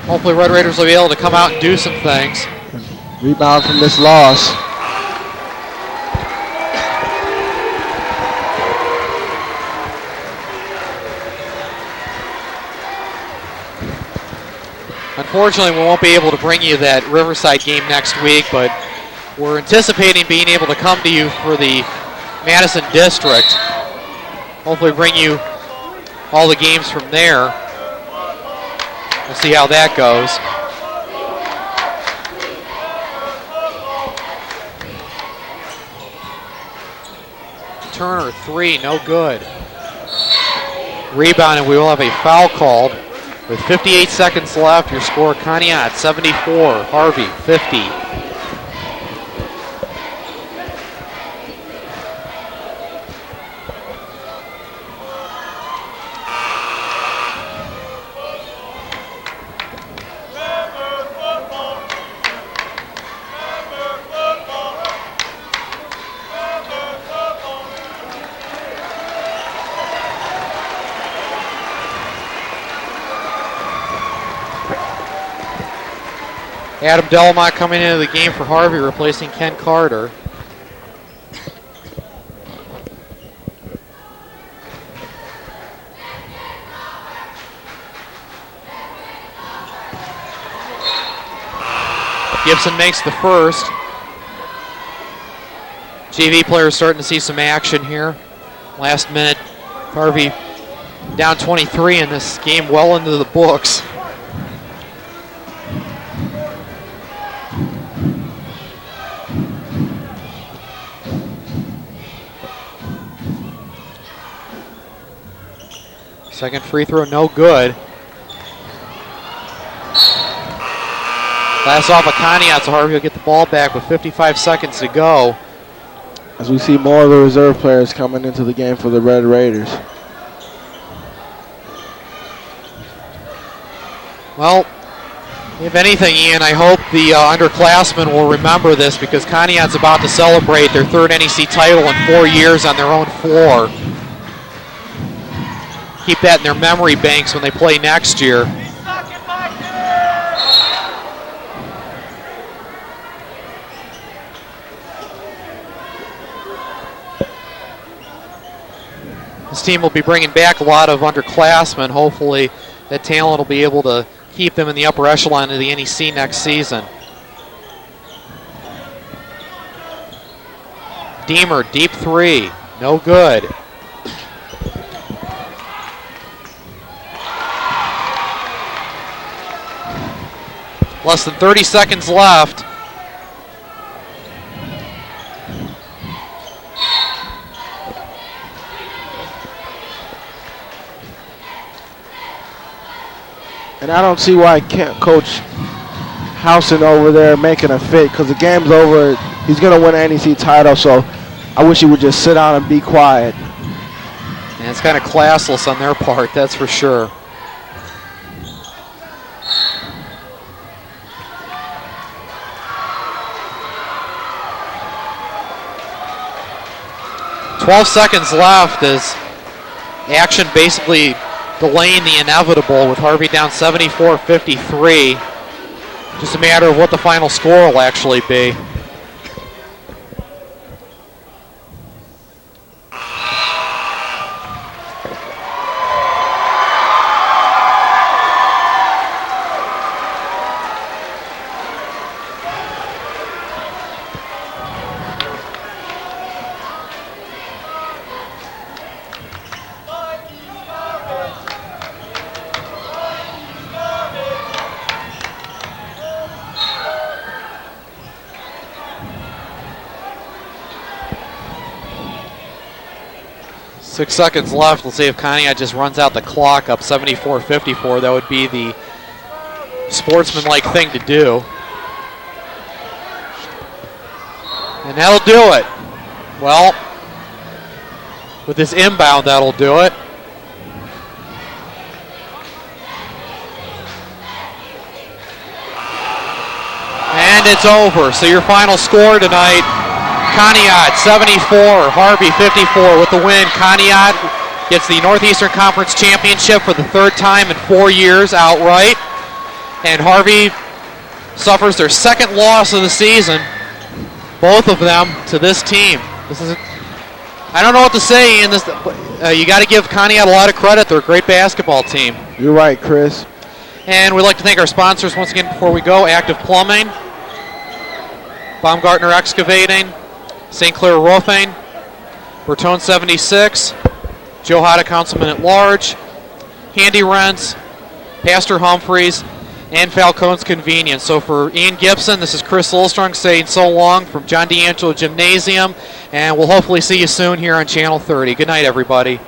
[SPEAKER 4] Hopefully Red Raiders will be able to come out and do some things.
[SPEAKER 2] Rebound from this loss.
[SPEAKER 4] Unfortunately, we won't be able to bring you that Riverside game next week, but we're anticipating being able to come to you for the Madison District. Hopefully bring you all the games from there. We'll see how that goes. Turner, 3, no good. Rebound, and we will have a foul called. With 58 seconds left, your score, Conneaut 74, Harvey 50. Adam Delamont coming into the game for Harvey, replacing Ken Carter. Gibson makes the first. JV players starting to see some action here. Last minute, Harvey down 23 in this game, well into the books. Second free throw, no good. Pass off of Conneaut, so Harvey will get the ball back with 55 seconds to go.
[SPEAKER 2] As we see more of the reserve players coming into the game for the Red Raiders.
[SPEAKER 4] Well, if anything, Ian, I hope the underclassmen will remember this, because Conneaut's about to celebrate their third NEC title in 4 years on their own floor. Keep that in their memory banks when they play next year. This team will be bringing back a lot of underclassmen. Hopefully that talent will be able to keep them in the upper echelon of the NEC next season. Deemer, deep three, no good. Less than 30 seconds left.
[SPEAKER 2] And I don't see why Coach Housen over there making a fit, because the game's over. He's going to win an NEC title, so I wish he would just sit down and be quiet.
[SPEAKER 4] And it's kind of classless on their part, that's for sure. "12 seconds left as action basically delaying the inevitable, with Harvey down 74-53. Just a matter of what the final score will actually be. Six seconds left. Let's see if Conneaut just runs out the clock up 74-54. That would be the sportsmanlike thing to do. And that'll do it. Well, with this inbound, that'll do it. And it's over. So your final score tonight: Conneaut 74, Harvey 54 with the win. Conneaut gets the Northeastern Conference Championship for the third time in 4 years outright. And Harvey suffers their second loss of the season, both of them to this team. I don't know what to say in this. You got to give Conneaut a lot of credit. They're a great basketball team.
[SPEAKER 2] You're right, Chris.
[SPEAKER 4] And we'd like to thank our sponsors once again before we go: Active Plumbing, Baumgartner Excavating, St. Clair Roofing, Bertone 76, Joe Hada, Councilman at Large, Handy Rents, Pastor Humphreys, and Falcone's Convenience. So for Ian Gibson, this is Chris Lilstrong saying so long from John D'Angelo Gymnasium, and we'll hopefully see you soon here on Channel 30. Good night, everybody.